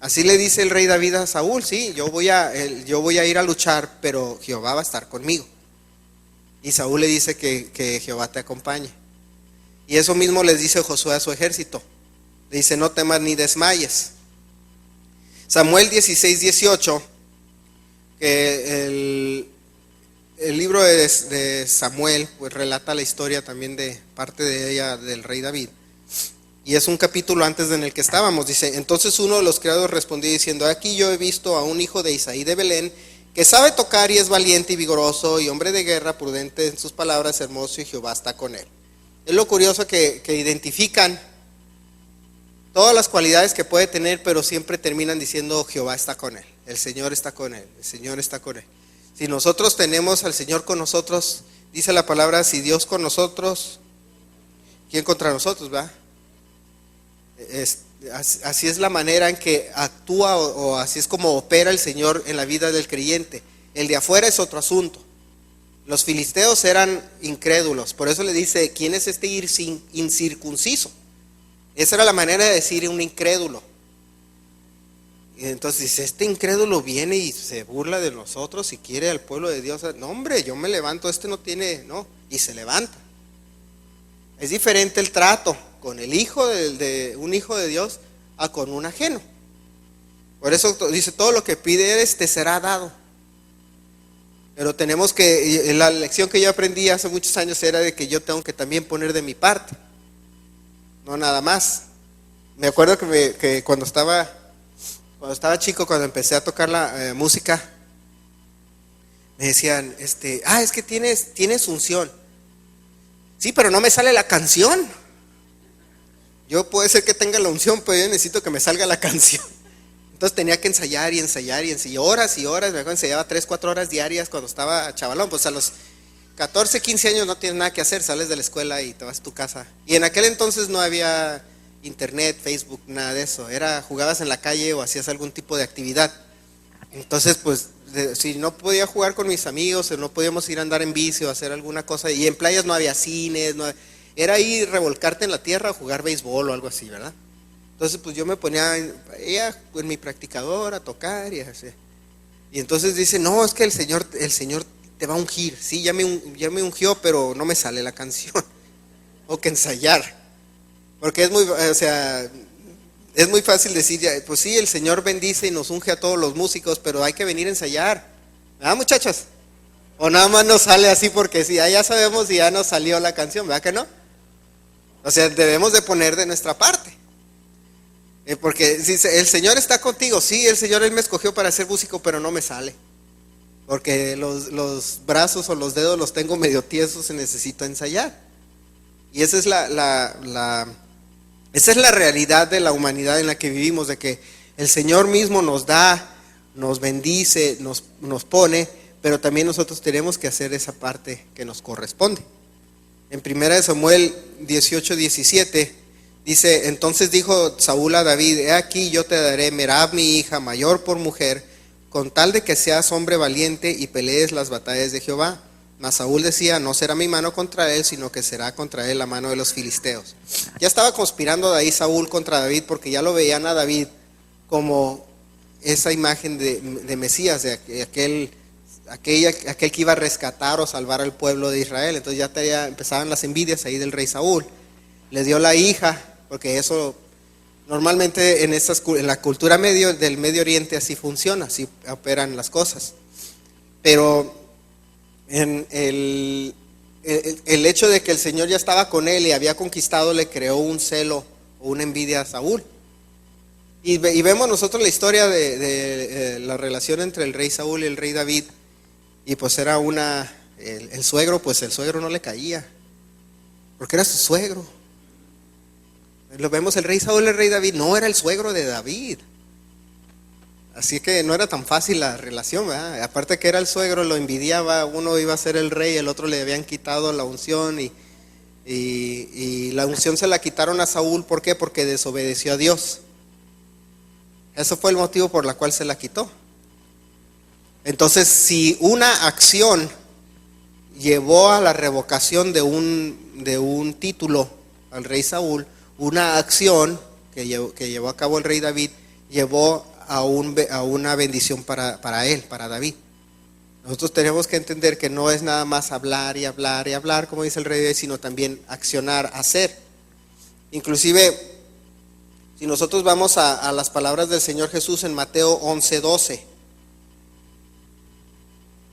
Así le dice el rey David a Saúl, sí, yo voy a ir a luchar, pero Jehová va a estar conmigo. Y Saúl le dice que Jehová te acompañe. Y eso mismo les dice Josué a su ejército. Le dice, no temas ni desmayes. Samuel 16:18, que el libro de Samuel pues relata la historia también de parte de ella del rey David. Y es un capítulo antes en el que estábamos. Dice, entonces uno de los criados respondió diciendo, aquí yo he visto a un hijo de Isaí de Belén, que sabe tocar y es valiente y vigoroso, y hombre de guerra, prudente en sus palabras, hermoso, y Jehová está con él. Es lo curioso que identifican todas las cualidades que puede tener, pero siempre terminan diciendo, Jehová está con él, el Señor está con él, el Señor está con él. Si nosotros tenemos al Señor con nosotros, dice la palabra, si Dios con nosotros, ¿quién contra nosotros, va? Así es la manera en que actúa o así es como opera el Señor en la vida del creyente. El de afuera es otro asunto. Los filisteos eran incrédulos, por eso le dice, ¿quién es este incircunciso? Esa era la manera de decir un incrédulo. Y entonces dice, este incrédulo viene y se burla de nosotros y quiere al pueblo de Dios. No, hombre, yo me levanto, no tiene, no, y se levanta. Es diferente el trato con el hijo de un hijo de Dios a con un ajeno. Por eso dice, todo lo que pides te será dado. Pero tenemos que, la lección que yo aprendí hace muchos años era de que yo tengo que también poner de mi parte, no nada más. Me acuerdo que cuando estaba chico, cuando empecé a tocar la música, me decían, es que tienes unción. Sí, pero no me sale la canción. Yo puede ser que tenga la unción, pero yo necesito que me salga la canción. Entonces tenía que ensayar y horas y horas. Me acuerdo, ensayaba 3-4 horas diarias cuando estaba chavalón. Pues a los 14, 15 años no tienes nada que hacer, sales de la escuela y te vas a tu casa. Y en aquel entonces no había internet, Facebook, nada de eso. Jugabas en la calle o hacías algún tipo de actividad. Entonces, pues, si no podía jugar con mis amigos, o no podíamos ir a andar en bici o hacer alguna cosa, y en playas no había cines, era ir revolcarte en la tierra o jugar béisbol o algo así, ¿verdad? Entonces, pues yo me ponía en mi practicador a tocar y así. Y entonces dice, no, es que el Señor te va a ungir. Sí, ya me ungió, pero no me sale la canción. O que ensayar. Porque es muy fácil decir, pues sí, el Señor bendice y nos unge a todos los músicos, pero hay que venir a ensayar. ¿Verdad, muchachos? O nada más nos sale así porque sí, ya sabemos y ya nos salió la canción, ¿verdad que no? O sea, debemos de poner de nuestra parte. Porque si el Señor está contigo, sí, el Señor Él me escogió para ser músico, pero no me sale. Porque los brazos o los dedos los tengo medio tiesos y necesito ensayar. Y esa es esa es la realidad de la humanidad en la que vivimos, de que el Señor mismo nos da, nos bendice, nos pone, pero también nosotros tenemos que hacer esa parte que nos corresponde. En 1 Samuel 18:17 dice, entonces dijo Saúl a David, he aquí yo te daré Merab mi hija mayor por mujer, con tal de que seas hombre valiente y pelees las batallas de Jehová. Mas Saúl decía, no será mi mano contra él, sino que será contra él la mano de los filisteos. Ya estaba conspirando de ahí Saúl contra David, porque ya lo veían a David como esa imagen de Mesías, de aquel aquel que iba a rescatar o salvar al pueblo de Israel. Entonces ya empezaban las envidias ahí del rey Saúl. Le dio la hija, porque eso normalmente en la cultura del Medio Oriente así funciona, así operan las cosas. Pero en el hecho de que el Señor ya estaba con él y había conquistado, le creó un celo o una envidia a Saúl. Y vemos nosotros la historia de la relación entre el rey Saúl y el rey David. Y pues era el suegro, pues el suegro no le caía, porque era su suegro. Lo vemos, el rey Saúl y el rey David, no era el suegro de David. Así que no era tan fácil la relación, ¿verdad? Aparte que era el suegro, lo envidiaba, uno iba a ser el rey, el otro le habían quitado la unción y la unción se la quitaron a Saúl. ¿Por qué? Porque desobedeció a Dios. Eso fue el motivo por el cual se la quitó. Entonces, si una acción llevó a la revocación de un título al rey Saúl, una acción que llevó a cabo el rey David llevó a una bendición para él, para David. Nosotros tenemos que entender que no es nada más hablar y hablar y hablar, como dice el rey David, sino también accionar, hacer. Inclusive, si nosotros vamos a las palabras del Señor Jesús en Mateo 11:12.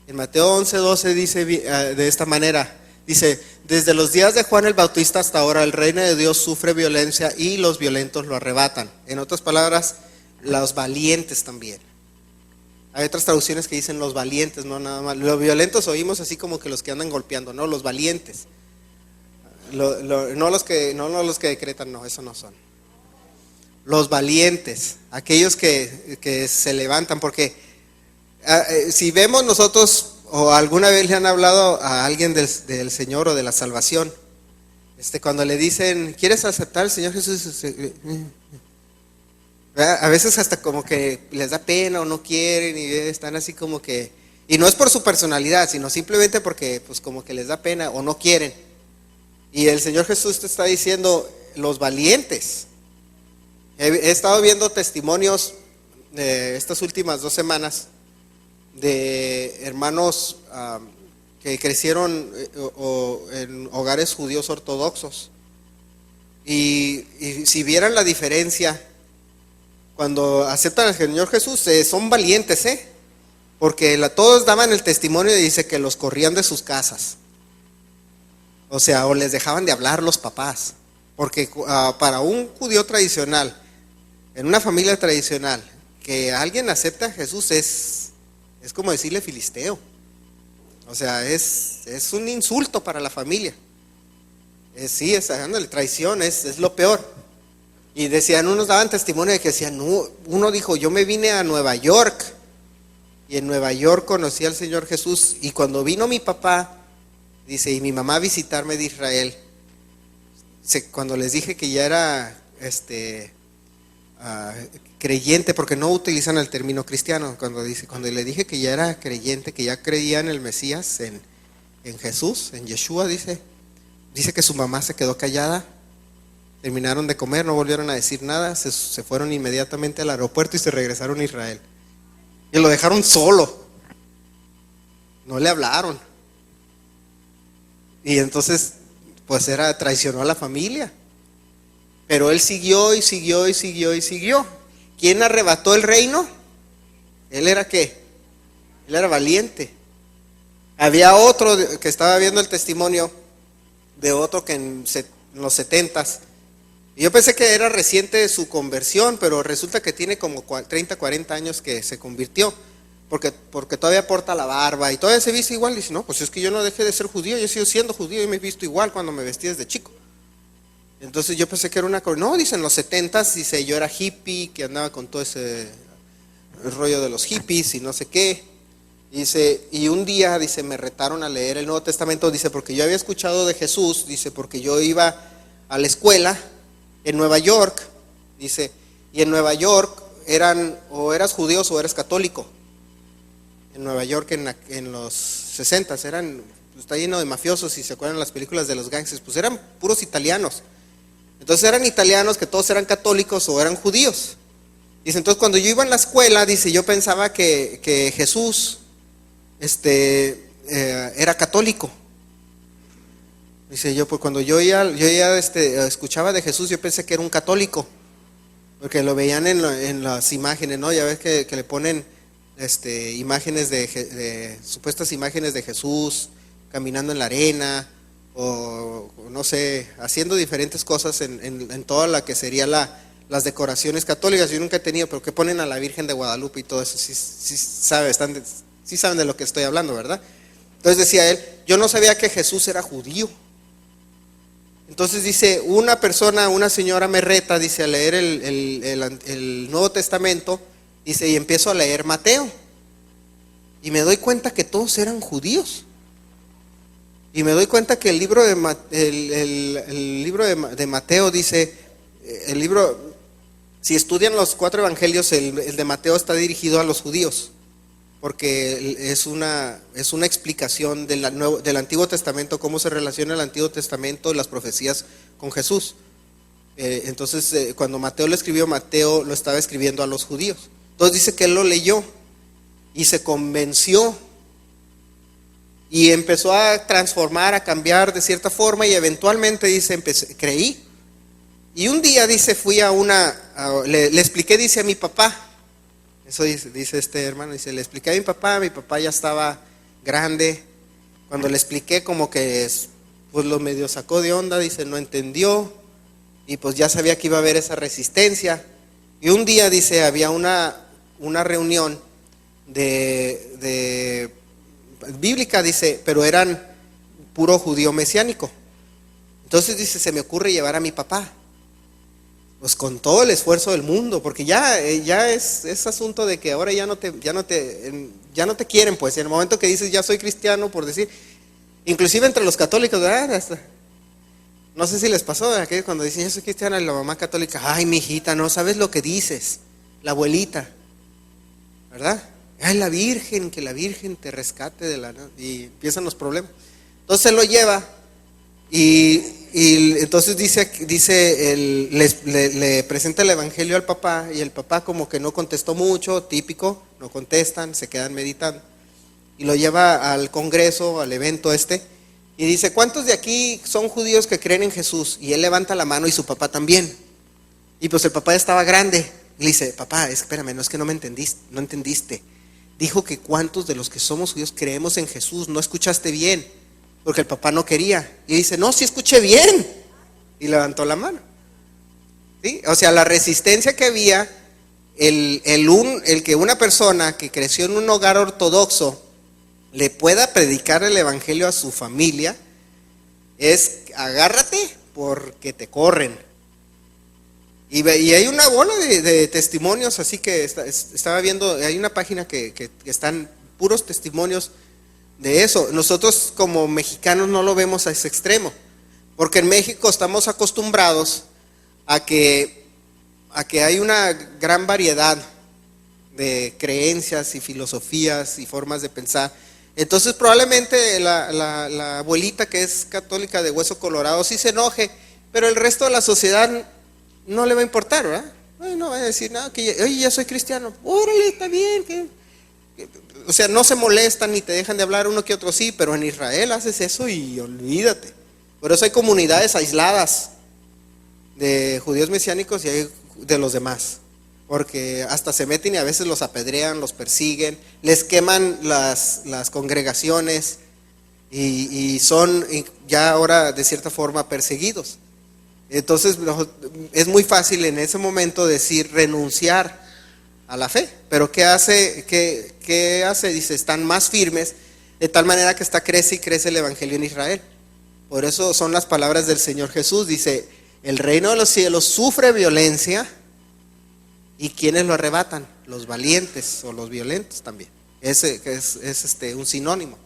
En Mateo 11:12 dice de esta manera, dice: desde los días de Juan el Bautista hasta ahora el reino de Dios sufre violencia y los violentos lo arrebatan. En otras palabras, los valientes también. Hay otras traducciones que dicen los valientes, no nada más. Los violentos oímos así como que los que andan golpeando, no, los valientes. No los que decretan, no, eso no son. Los valientes, aquellos que se levantan, porque si vemos nosotros, o alguna vez le han hablado a alguien del Señor o de la salvación, cuando le dicen, ¿quieres aceptar al Señor Jesús? A veces hasta como que les da pena o no quieren y están así como que, y no es por su personalidad, sino simplemente porque pues como que les da pena o no quieren. Y el Señor Jesús te está diciendo, los valientes. He estado viendo testimonios de estas últimas 2 semanas de hermanos que crecieron en hogares judíos ortodoxos. Y si vieran la diferencia cuando aceptan al Señor Jesús, son valientes, porque todos daban el testimonio y dice que los corrían de sus casas. O sea, o les dejaban de hablar los papás. Porque para un judío tradicional, en una familia tradicional, que alguien acepta a Jesús es como decirle filisteo. O sea, es un insulto para la familia. Sí, dándole traición, es lo peor. Y decían, unos daban testimonio de que decían, no, uno dijo, yo me vine a Nueva York y en Nueva York conocí al Señor Jesús, y cuando vino mi papá, dice, y mi mamá a visitarme de Israel, cuando les dije que ya era creyente, porque no utilizan el término cristiano, cuando le dije que ya era creyente, que ya creía en el Mesías, en Jesús, en Yeshua, dice que su mamá se quedó callada. Terminaron de comer, no volvieron a decir nada, se fueron inmediatamente al aeropuerto y se regresaron a Israel. Y lo dejaron solo. No le hablaron. Y entonces, pues traicionó a la familia. Pero él siguió y siguió y siguió y siguió. ¿Quién arrebató el reino? ¿Él era qué? Él era valiente. Había otro que estaba viendo el testimonio de otro que en los 70s. Y yo pensé que era reciente su conversión, pero resulta que tiene como 30, 40 años que se convirtió, porque todavía porta la barba y todavía se viste igual. Y dice, no, pues es que yo no dejé de ser judío, yo sigo siendo judío y me he visto igual cuando me vestí desde chico. Entonces yo pensé que era no, dice, en los 70s, dice, yo era hippie, que andaba con todo ese rollo de los hippies y no sé qué. Dice, y un día, dice, me retaron a leer el Nuevo Testamento, dice, porque yo había escuchado de Jesús, dice, porque yo iba a la escuela en Nueva York, dice, y en Nueva York o eras judío o eras católico. En Nueva York en los 60s pues, está lleno de mafiosos, y se acuerdan las películas de los gangsters, pues eran puros italianos. Entonces eran italianos que todos eran católicos o eran judíos. Dice, entonces cuando yo iba en la escuela, dice, yo pensaba que Jesús era católico. Dice, pues cuando yo ya escuchaba de Jesús, yo pensé que era un católico, porque lo veían en las imágenes, ¿no? Ya ves que le ponen imágenes supuestas imágenes de Jesús caminando en la arena, o no sé, haciendo diferentes cosas en toda la que sería las decoraciones católicas. Yo nunca he tenido, pero que ponen a la Virgen de Guadalupe y todo eso, sí saben de lo que estoy hablando, ¿verdad? Entonces decía él, yo no sabía que Jesús era judío. Entonces dice, una señora me reta, dice, a leer el Nuevo Testamento, dice, y empiezo a leer Mateo, y me doy cuenta que todos eran judíos, y me doy cuenta que el libro de Mateo dice, si estudian los 4 evangelios, el de Mateo está dirigido a los judíos, porque es una explicación del Antiguo Testamento, cómo se relaciona el Antiguo Testamento, las profecías con Jesús. Entonces, cuando Mateo lo escribió, Mateo lo estaba escribiendo a los judíos. Entonces dice que él lo leyó y se convenció y empezó a transformar, a cambiar de cierta forma, y eventualmente dice, creí. Y un día dice, fui le expliqué, dice, a mi papá. Eso dice este hermano, dice, le expliqué a mi papá ya estaba grande. Cuando le expliqué, como que pues lo medio sacó de onda, dice, no entendió, y pues ya sabía que iba a haber esa resistencia. Y un día, dice, había una reunión bíblica, dice, pero eran puro judío mesiánico. Entonces dice, se me ocurre llevar a mi papá. Pues con todo el esfuerzo del mundo, porque ya es asunto de que ahora ya no te quieren, pues en el momento que dices ya soy cristiano, por decir, inclusive entre los católicos, ¿verdad? No sé si les pasó cuando dicen yo soy cristiana, la mamá católica, ay mi hijita, no sabes lo que dices, la abuelita, ¿verdad? Ay, la Virgen, que la Virgen te rescate y empiezan los problemas. Entonces se lo lleva y entonces le presenta el evangelio al papá, y el papá como que no contestó mucho, típico, no contestan, se quedan meditando, y lo lleva al congreso, al evento y dice, ¿cuántos de aquí son judíos que creen en Jesús? Y él levanta la mano y su papá también, y pues el papá ya estaba grande, y le dice, papá, espérame, no es que no entendiste, dijo que cuántos de los que somos judíos creemos en Jesús, no escuchaste bien, porque el papá no quería. Y dice, no, sí escuché bien. Y levantó la mano. ¿Sí? O sea, la resistencia que había, el que una persona que creció en un hogar ortodoxo le pueda predicar el evangelio a su familia, es agárrate porque te corren. Y hay una bola de testimonios, así que estaba viendo, hay una página que están puros testimonios de eso. Nosotros como mexicanos no lo vemos a ese extremo, porque en México estamos acostumbrados a que hay una gran variedad de creencias y filosofías y formas de pensar. Entonces probablemente la abuelita que es católica de hueso colorado sí se enoje, pero el resto de la sociedad no le va a importar, ¿verdad? No va a decir nada, oye, ya soy cristiano, órale, está bien, o sea, no se molestan ni te dejan de hablar, uno que otro sí, pero en Israel haces eso y olvídate. Por eso hay comunidades aisladas de judíos mesiánicos y hay de los demás, porque hasta se meten y a veces los apedrean, los persiguen, les queman las congregaciones y son ya ahora de cierta forma perseguidos. Entonces es muy fácil en ese momento decir renunciar a la fe, pero ¿qué hace? Dice, están más firmes, de tal manera que crece y crece el evangelio en Israel. Por eso son las palabras del Señor Jesús, dice, el reino de los cielos sufre violencia, ¿y quiénes lo arrebatan? Los valientes o los violentos también. Es un sinónimo.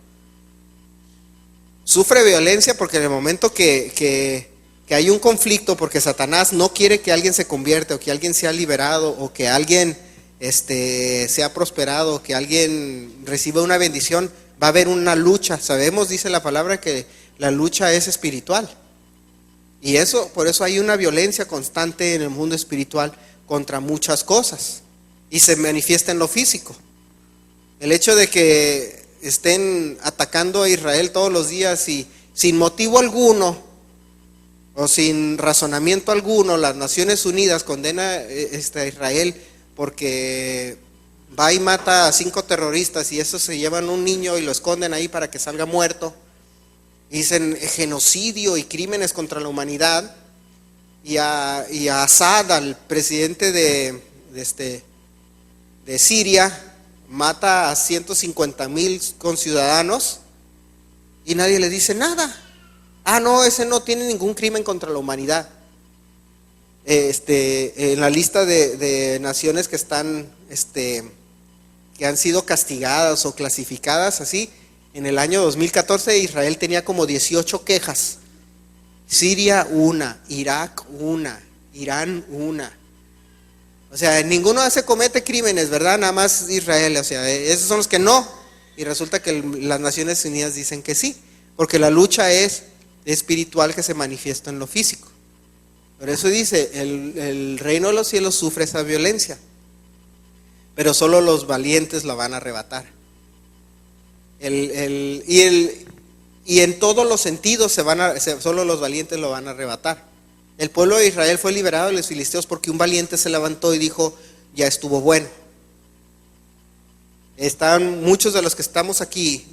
Sufre violencia porque en el momento que hay un conflicto, porque Satanás no quiere que alguien se convierta, o que alguien sea liberado, o que alguien sea prosperado, que alguien reciba una bendición, va a haber una lucha. Sabemos, dice la palabra, que la lucha es espiritual, y por eso hay una violencia constante en el mundo espiritual contra muchas cosas, y se manifiesta en lo físico. El hecho de que estén atacando a Israel todos los días y sin motivo alguno o sin razonamiento alguno, las Naciones Unidas condena a Israel porque va y mata a 5 terroristas y esos se llevan un niño y lo esconden ahí para que salga muerto. Dicen genocidio y crímenes contra la humanidad. Y a Assad, al presidente de Siria, mata a 150,000 conciudadanos y nadie le dice nada. No, ese no tiene ningún crimen contra la humanidad. En la lista de naciones que están, que han sido castigadas o clasificadas así, en el año 2014 Israel tenía como 18 quejas. Siria una, Irak una, Irán una. O sea, ninguno se comete crímenes, ¿verdad? Nada más Israel, o sea, esos son los que no. Y resulta que las Naciones Unidas dicen que sí, porque la lucha es espiritual que se manifiesta en lo físico. Por eso dice, el reino de los cielos sufre esa violencia, pero solo los valientes la van a arrebatar. Y en todos los sentidos solo los valientes lo van a arrebatar. El pueblo de Israel fue liberado de los filisteos porque un valiente se levantó y dijo, ya estuvo bueno. Están muchos de los que estamos aquí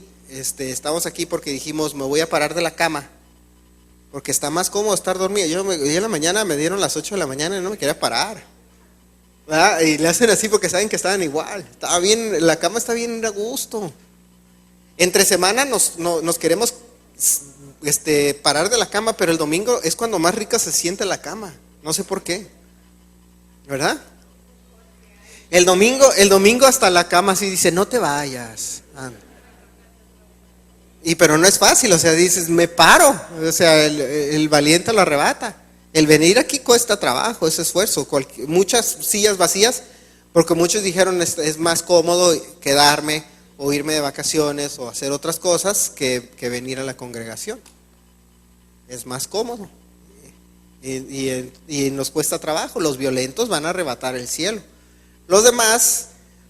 porque dijimos, me voy a parar de la cama, porque está más cómodo estar dormido. Yo en la mañana me dieron las 8 de la mañana y no me quería parar, ¿verdad? Y le hacen así porque saben que estaban igual. Estaba bien, la cama está bien a gusto. Entre semana nos queremos parar de la cama, pero el domingo es cuando más rica se siente la cama. No sé por qué, ¿verdad? El domingo hasta la cama así dice, no te vayas. Pero no es fácil, o sea, dices, me paro. O sea, el valiente lo arrebata. El venir aquí cuesta trabajo, es esfuerzo. Muchas sillas vacías, porque muchos dijeron, es más cómodo quedarme o irme de vacaciones o hacer otras cosas que venir a la congregación. Es más cómodo y nos cuesta trabajo. Los violentos van a arrebatar el cielo. Los demás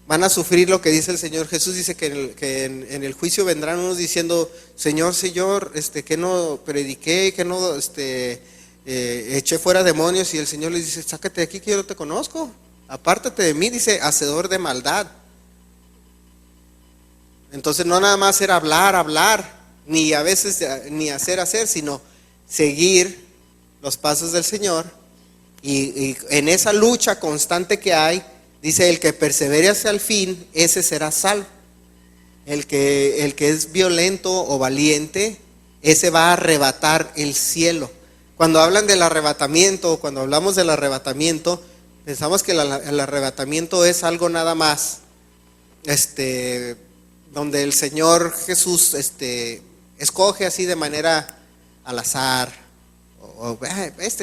van a sufrir lo que dice el Señor Jesús. Dice que en el juicio vendrán unos diciendo, Señor, que no prediqué, que no eché fuera demonios. Y el Señor les dice, sácate de aquí que yo no te conozco, apártate de mí, dice, hacedor de maldad. Entonces no nada más era hablar, ni a veces ni hacer, sino seguir los pasos del Señor. Y en esa lucha constante que hay, dice, el que persevere hasta el fin, ese será salvo. El que es violento o valiente, ese va a arrebatar el cielo. Cuando hablan del arrebatamiento, cuando hablamos del arrebatamiento, pensamos que el arrebatamiento es algo nada más, donde el Señor Jesús escoge así de manera al azar,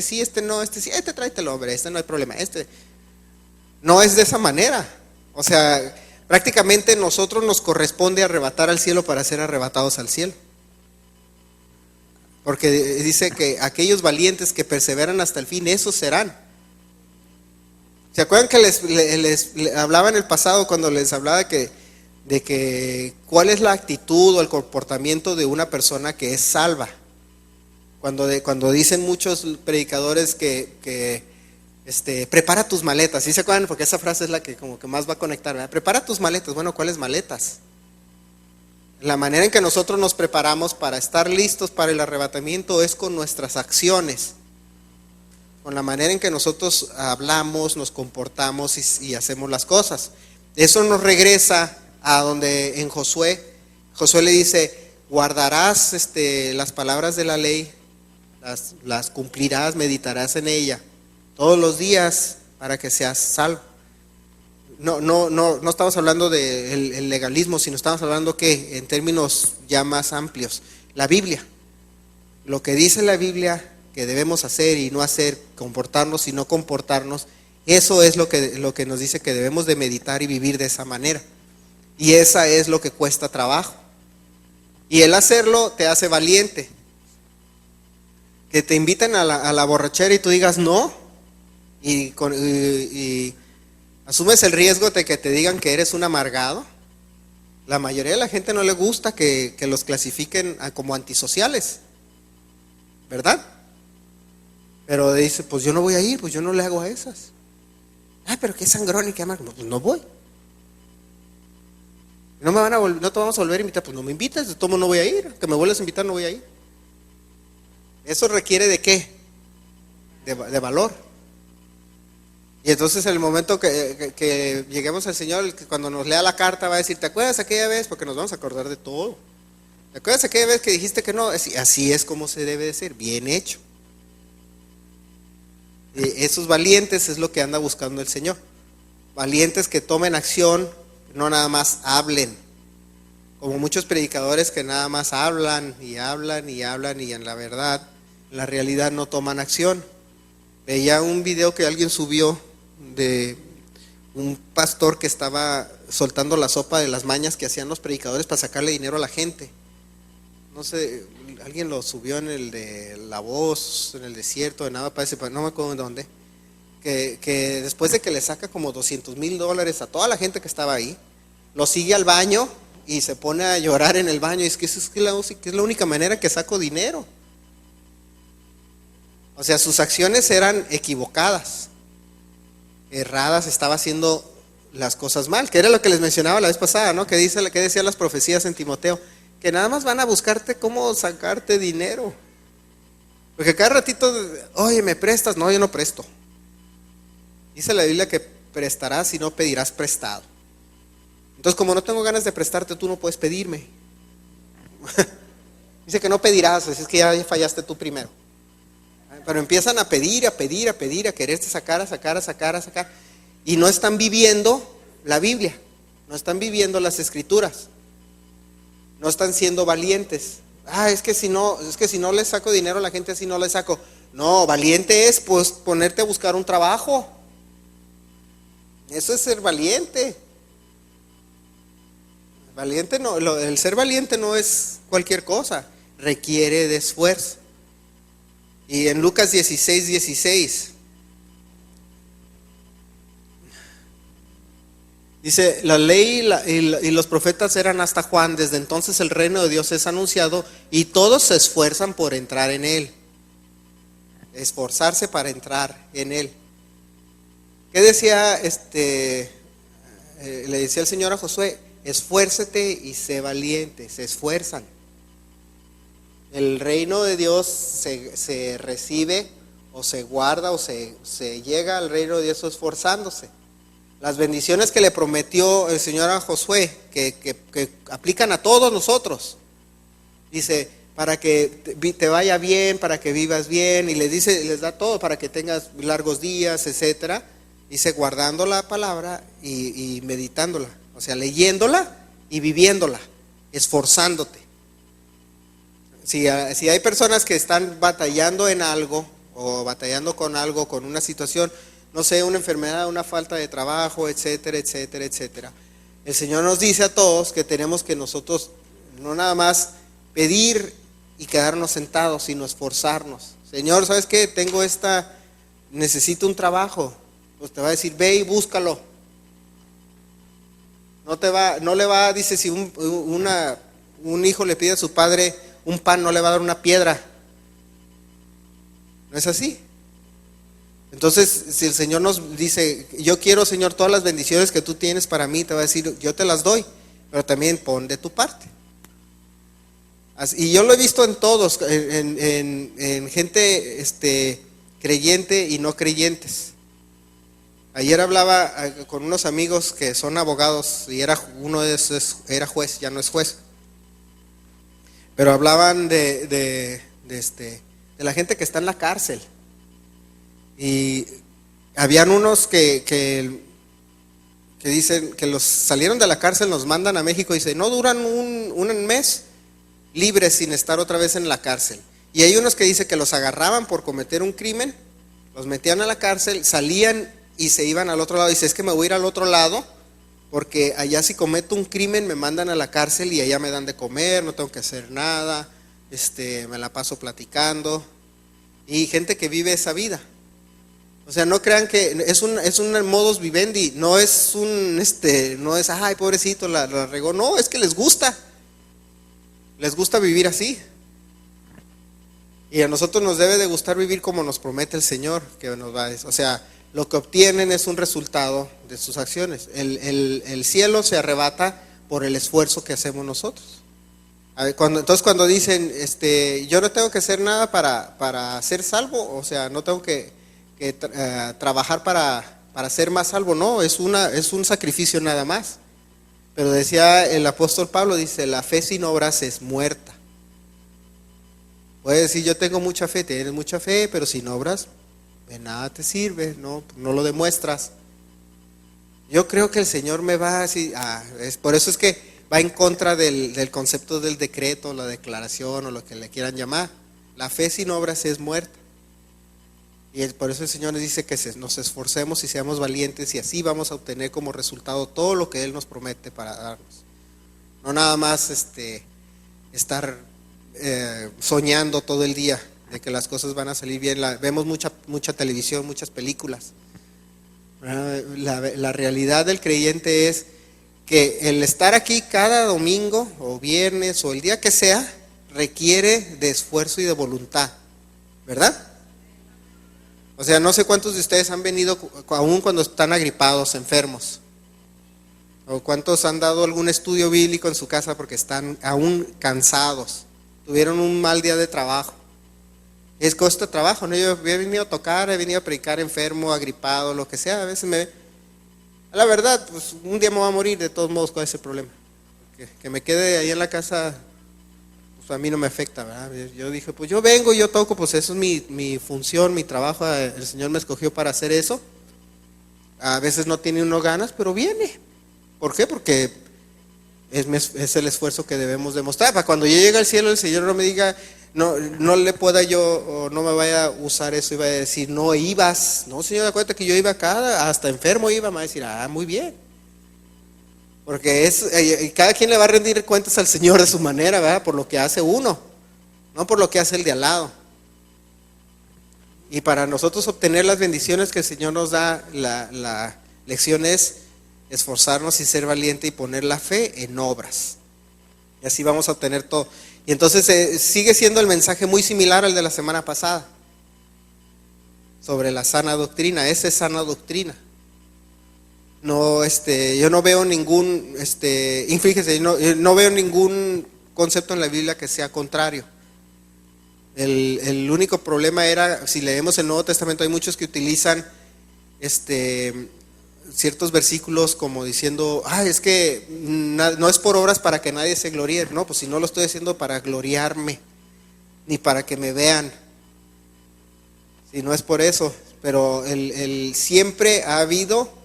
sí, no, sí, tráetelo, hombre, no hay problema, no es de esa manera. O sea, prácticamente nosotros nos corresponde arrebatar al cielo para ser arrebatados al cielo, porque dice que aquellos valientes que perseveran hasta el fin, esos serán. ¿Se acuerdan que les hablaba en el pasado cuando les hablaba de que cuál es la actitud o el comportamiento de una persona que es salva? Cuando dicen muchos predicadores que prepara tus maletas, ¿sí se acuerdan? Porque esa frase es la que como que más va a conectar, ¿verdad? Prepara tus maletas. Bueno, ¿cuáles maletas? La manera en que nosotros nos preparamos para estar listos para el arrebatamiento es con nuestras acciones, con la manera en que nosotros hablamos, nos comportamos y hacemos las cosas. Eso nos regresa a donde en Josué le dice, guardarás las palabras de la ley, las cumplirás, meditarás en ella todos los días para que seas salvo. No estamos hablando del legalismo, sino estamos hablando que en términos ya más amplios, la Biblia, lo que dice la Biblia que debemos hacer y no hacer, comportarnos y no comportarnos, eso es lo que nos dice que debemos de meditar y vivir de esa manera. Y esa es lo que cuesta trabajo. Y el hacerlo te hace valiente. Que te inviten a la borrachera y tú digas no, y asumes el riesgo de que te digan que eres un amargado. La mayoría de la gente no le gusta que los clasifiquen como antisociales, ¿verdad? Pero dice, pues yo no voy a ir, pues yo no le hago a esas. Ay, pero qué sangrón y qué amargo. Pues no voy. No te vamos a volver a invitar, pues no me invitas, de todo modo no voy a ir. Que me vuelvas a invitar, no voy a ir. Eso requiere de qué? De valor. Y entonces en el momento que lleguemos al Señor, que cuando nos lea la carta va a decir, ¿te acuerdas aquella vez? Porque nos vamos a acordar de todo. ¿Te acuerdas aquella vez que dijiste que no? Así es como se debe de ser, bien hecho. Y esos valientes es lo que anda buscando el Señor. Valientes que tomen acción, no nada más hablen. Como muchos predicadores que nada más hablan y hablan y hablan y en la realidad no toman acción. Veía un video que alguien subió de un pastor que estaba soltando la sopa de las mañas que hacían los predicadores para sacarle dinero a la gente. No sé, alguien lo subió en el de La Voz, en el desierto, de nada parece, no me acuerdo en dónde. Que después de que le saca como $200,000 a toda la gente que estaba ahí, lo sigue al baño y se pone a llorar en el baño. Y es que es la única manera que saco dinero. O sea, sus acciones eran equivocadas, erradas, estaba haciendo las cosas mal, que era lo que les mencionaba la vez pasada, ¿no? Que decían las profecías en Timoteo, que nada más van a buscarte cómo sacarte dinero. Porque cada ratito, oye, ¿me prestas? No, yo no presto. Dice la Biblia que prestarás y no pedirás prestado. Entonces, como no tengo ganas de prestarte, tú no puedes pedirme. Dice que no pedirás, es que ya fallaste tú primero. Pero empiezan a pedir, a quererte sacar. Y no están viviendo la Biblia, no están viviendo las Escrituras, no están siendo valientes. Es que si no le saco dinero a la gente, así no le saco. No, valiente es pues ponerte a buscar un trabajo. Eso es ser valiente. El ser valiente no es cualquier cosa, requiere de esfuerzo. Y en Lucas 16:16 dice, la ley y los profetas eran hasta Juan, desde entonces el reino de Dios es anunciado y todos se esfuerzan por entrar en él. Esforzarse para entrar en él. ¿Qué decía le decía el Señor a Josué? Esfuérzate y sé valiente. Se esfuerzan. El reino de Dios se recibe o se guarda o se llega al reino de Dios esforzándose. Las bendiciones que le prometió el Señor a Josué, que aplican a todos nosotros. Dice, para que te vaya bien, para que vivas bien, y les da todo para que tengas largos días, etcétera. Dice, guardando la palabra y meditándola, o sea, leyéndola y viviéndola, esforzándote. Si hay personas que están batallando en algo o batallando con algo, con una situación, no sé, una enfermedad, una falta de trabajo, etcétera, etcétera, etcétera. El Señor nos dice a todos que tenemos que nosotros no nada más pedir y quedarnos sentados, sino esforzarnos. Señor, ¿sabes qué? Necesito un trabajo. Pues te va a decir, ve y búscalo. No le va, dice, si un hijo le pide a su padre un pan, no le va a dar una piedra. ¿No es así? Entonces, si el Señor nos dice, yo quiero, Señor, todas las bendiciones que tú tienes para mí, te va a decir, yo te las doy, pero también pon de tu parte. Y yo lo he visto en todos, en gente creyente y no creyentes. Ayer hablaba con unos amigos que son abogados y uno de esos era juez, ya no es juez. Pero hablaban de la gente que está en la cárcel. Y habían unos que dicen que los salieron de la cárcel, los mandan a México y dicen, no duran un mes libres sin estar otra vez en la cárcel. Y hay unos que dicen que los agarraban por cometer un crimen, los metían a la cárcel, salían y se iban al otro lado. Dice, es que me voy a ir al otro lado porque allá si cometo un crimen me mandan a la cárcel y allá me dan de comer, no tengo que hacer nada, me la paso platicando. Y gente que vive esa vida. O sea, no crean que es un modus vivendi, no es no es, ay, pobrecito, la regó. No, es que les gusta vivir así. Y a nosotros nos debe de gustar vivir como nos promete el Señor, que nos va a decir. O sea, lo que obtienen es un resultado de sus acciones. El cielo se arrebata por el esfuerzo que hacemos nosotros. A ver, entonces cuando dicen, yo no tengo que hacer nada para ser salvo, o sea, no tengo que trabajar para ser más salvo, no, es un sacrificio nada más. Pero decía el apóstol Pablo, dice, la fe sin obras es muerta. Puede decir, yo tengo mucha fe, tienes mucha fe, pero sin obras de nada te sirve, no lo demuestras. Yo creo que el Señor me va así, por eso es que va en contra del concepto del decreto, la declaración o lo que le quieran llamar. La fe sin obras es muerta. Y por eso el Señor nos dice que nos esforcemos y seamos valientes, y así vamos a obtener como resultado todo lo que Él nos promete para darnos. No nada más estar soñando todo el día de que las cosas van a salir bien. Vemos mucha televisión, muchas películas. La realidad del creyente es que el estar aquí cada domingo o viernes o el día que sea requiere de esfuerzo y de voluntad, ¿verdad? O sea, no sé cuántos de ustedes han venido aún cuando están agripados, enfermos, o cuántos han dado algún estudio bíblico en su casa porque están aún cansados, tuvieron un mal día de trabajo. Es costo de trabajo, ¿no? Yo he venido a tocar, he venido a predicar enfermo, agripado, lo que sea. A veces la verdad, pues un día me voy a morir de todos modos con ese problema. Que me quede ahí en la casa, pues a mí no me afecta, ¿verdad? Yo dije, pues yo vengo, yo toco, pues eso es mi función, mi trabajo. El Señor me escogió para hacer eso. A veces no tiene uno ganas, pero viene. ¿Por qué? Porque es el esfuerzo que debemos demostrar. Para cuando yo llegue al cielo, el Señor no me diga, no le pueda yo, o no me vaya a usar eso y vaya a decir, no ibas. No, Señor, da cuenta que yo iba acá, hasta enfermo iba, me va a decir, muy bien. Porque cada quien le va a rendir cuentas al Señor de su manera, ¿verdad? Por lo que hace uno, no por lo que hace el de al lado. Y para nosotros obtener las bendiciones que el Señor nos da, la lección es esforzarnos y ser valiente y poner la fe en obras. Y así vamos a obtener todo. Y entonces sigue siendo el mensaje muy similar al de la semana pasada, sobre la sana doctrina. Esa es sana doctrina. No, yo no veo ningún, fíjese, no veo ningún concepto en la Biblia que sea contrario. El único problema era, si leemos el Nuevo Testamento, hay muchos que utilizan ciertos versículos como diciendo, es que no es por obras para que nadie se gloríe. No, pues si no lo estoy haciendo para gloriarme, ni para que me vean, si no es por eso. Pero siempre ha habido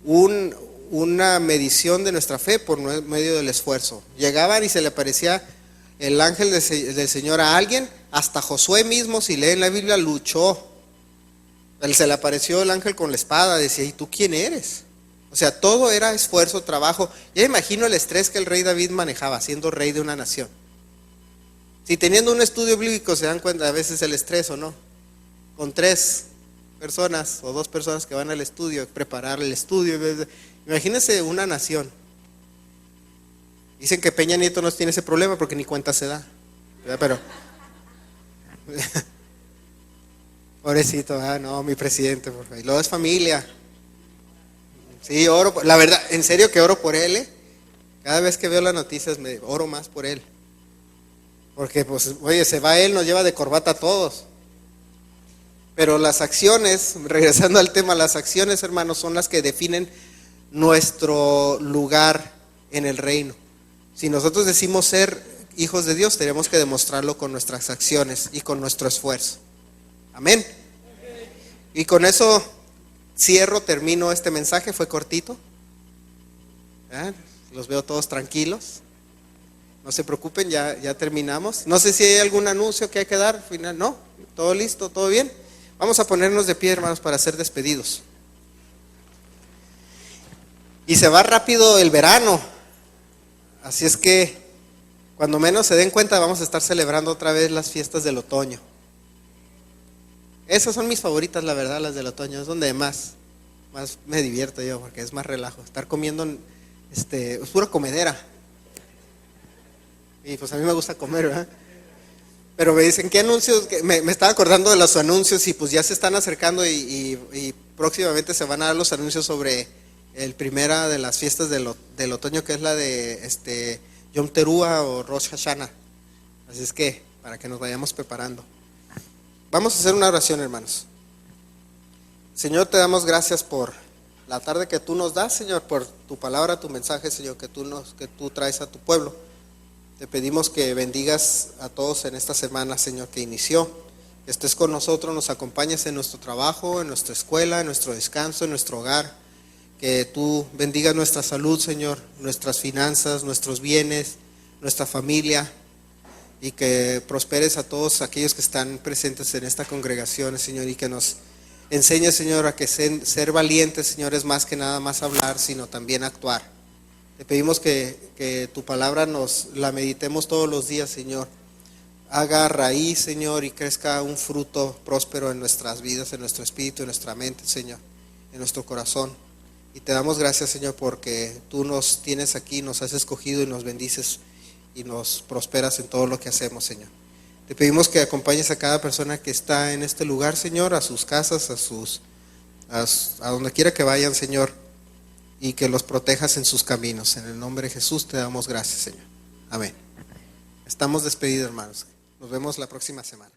una medición de nuestra fe por medio del esfuerzo. Llegaban y se le aparecía el ángel del Señor a alguien. Hasta Josué mismo, si leen la Biblia, luchó. Se le apareció el ángel con la espada, decía, ¿y tú quién eres? O sea, todo era esfuerzo, trabajo. Ya imagino el estrés que el rey David manejaba siendo rey de una nación. Si teniendo un estudio bíblico se dan cuenta a veces el estrés, ¿o no? Con 3 personas o 2 personas que van al estudio, preparar el estudio. Imagínense una nación. Dicen que Peña Nieto no tiene ese problema porque ni cuenta se da, ¿verdad? Pero pobrecito, no, mi presidente, por favor. Y luego es familia. Sí, oro, la verdad, en serio que oro por él, Cada vez que veo las noticias me oro más por él. Porque pues, oye, se va él, nos lleva de corbata a todos. Pero las acciones, regresando al tema, las acciones, hermanos, son las que definen nuestro lugar en el reino. Si nosotros decimos ser hijos de Dios, tenemos que demostrarlo con nuestras acciones y con nuestro esfuerzo. Amén. Y con eso termino este mensaje, fue cortito. Los veo todos tranquilos. No se preocupen, ya terminamos. No sé si hay algún anuncio que hay que dar. Final, no, todo listo, todo bien. Vamos a ponernos de pie, hermanos, para ser despedidos. Y se va rápido el verano. Así es que, cuando menos se den cuenta, vamos a estar celebrando otra vez las fiestas del otoño. Esas son mis favoritas, la verdad, las del otoño. Es donde más me divierto yo, porque es más relajo. Estar comiendo, es pura comedera. Y pues a mí me gusta comer, ¿verdad? Pero me dicen, ¿qué anuncios? Me estaba acordando de los anuncios y pues ya se están acercando y próximamente se van a dar los anuncios sobre el primera de las fiestas del otoño, que es la de Yom Teruah o Rosh Hashanah. Así es que, para que nos vayamos preparando. Vamos a hacer una oración, hermanos. Señor, te damos gracias por la tarde que tú nos das, Señor, por tu palabra, tu mensaje, Señor, que tú traes a tu pueblo. Te pedimos que bendigas a todos en esta semana, Señor, que inició. Que estés con nosotros, nos acompañes en nuestro trabajo, en nuestra escuela, en nuestro descanso, en nuestro hogar. Que tú bendigas nuestra salud, Señor, nuestras finanzas, nuestros bienes, nuestra familia. Y que prosperes a todos aquellos que están presentes en esta congregación, Señor, y que nos enseñes, Señor, a que ser valientes, Señor, es más que nada más hablar, sino también actuar. Te pedimos que tu palabra nos la meditemos todos los días, Señor. Haga raíz, Señor, y crezca un fruto próspero en nuestras vidas, en nuestro espíritu, en nuestra mente, Señor, en nuestro corazón. Y te damos gracias, Señor, porque tú nos tienes aquí, nos has escogido y nos bendices y nos prosperas en todo lo que hacemos, Señor. Te pedimos que acompañes a cada persona que está en este lugar, Señor, a sus casas, a donde quiera que vayan, Señor, y que los protejas en sus caminos. En el nombre de Jesús te damos gracias, Señor. Amén. Estamos despedidos, hermanos. Nos vemos la próxima semana.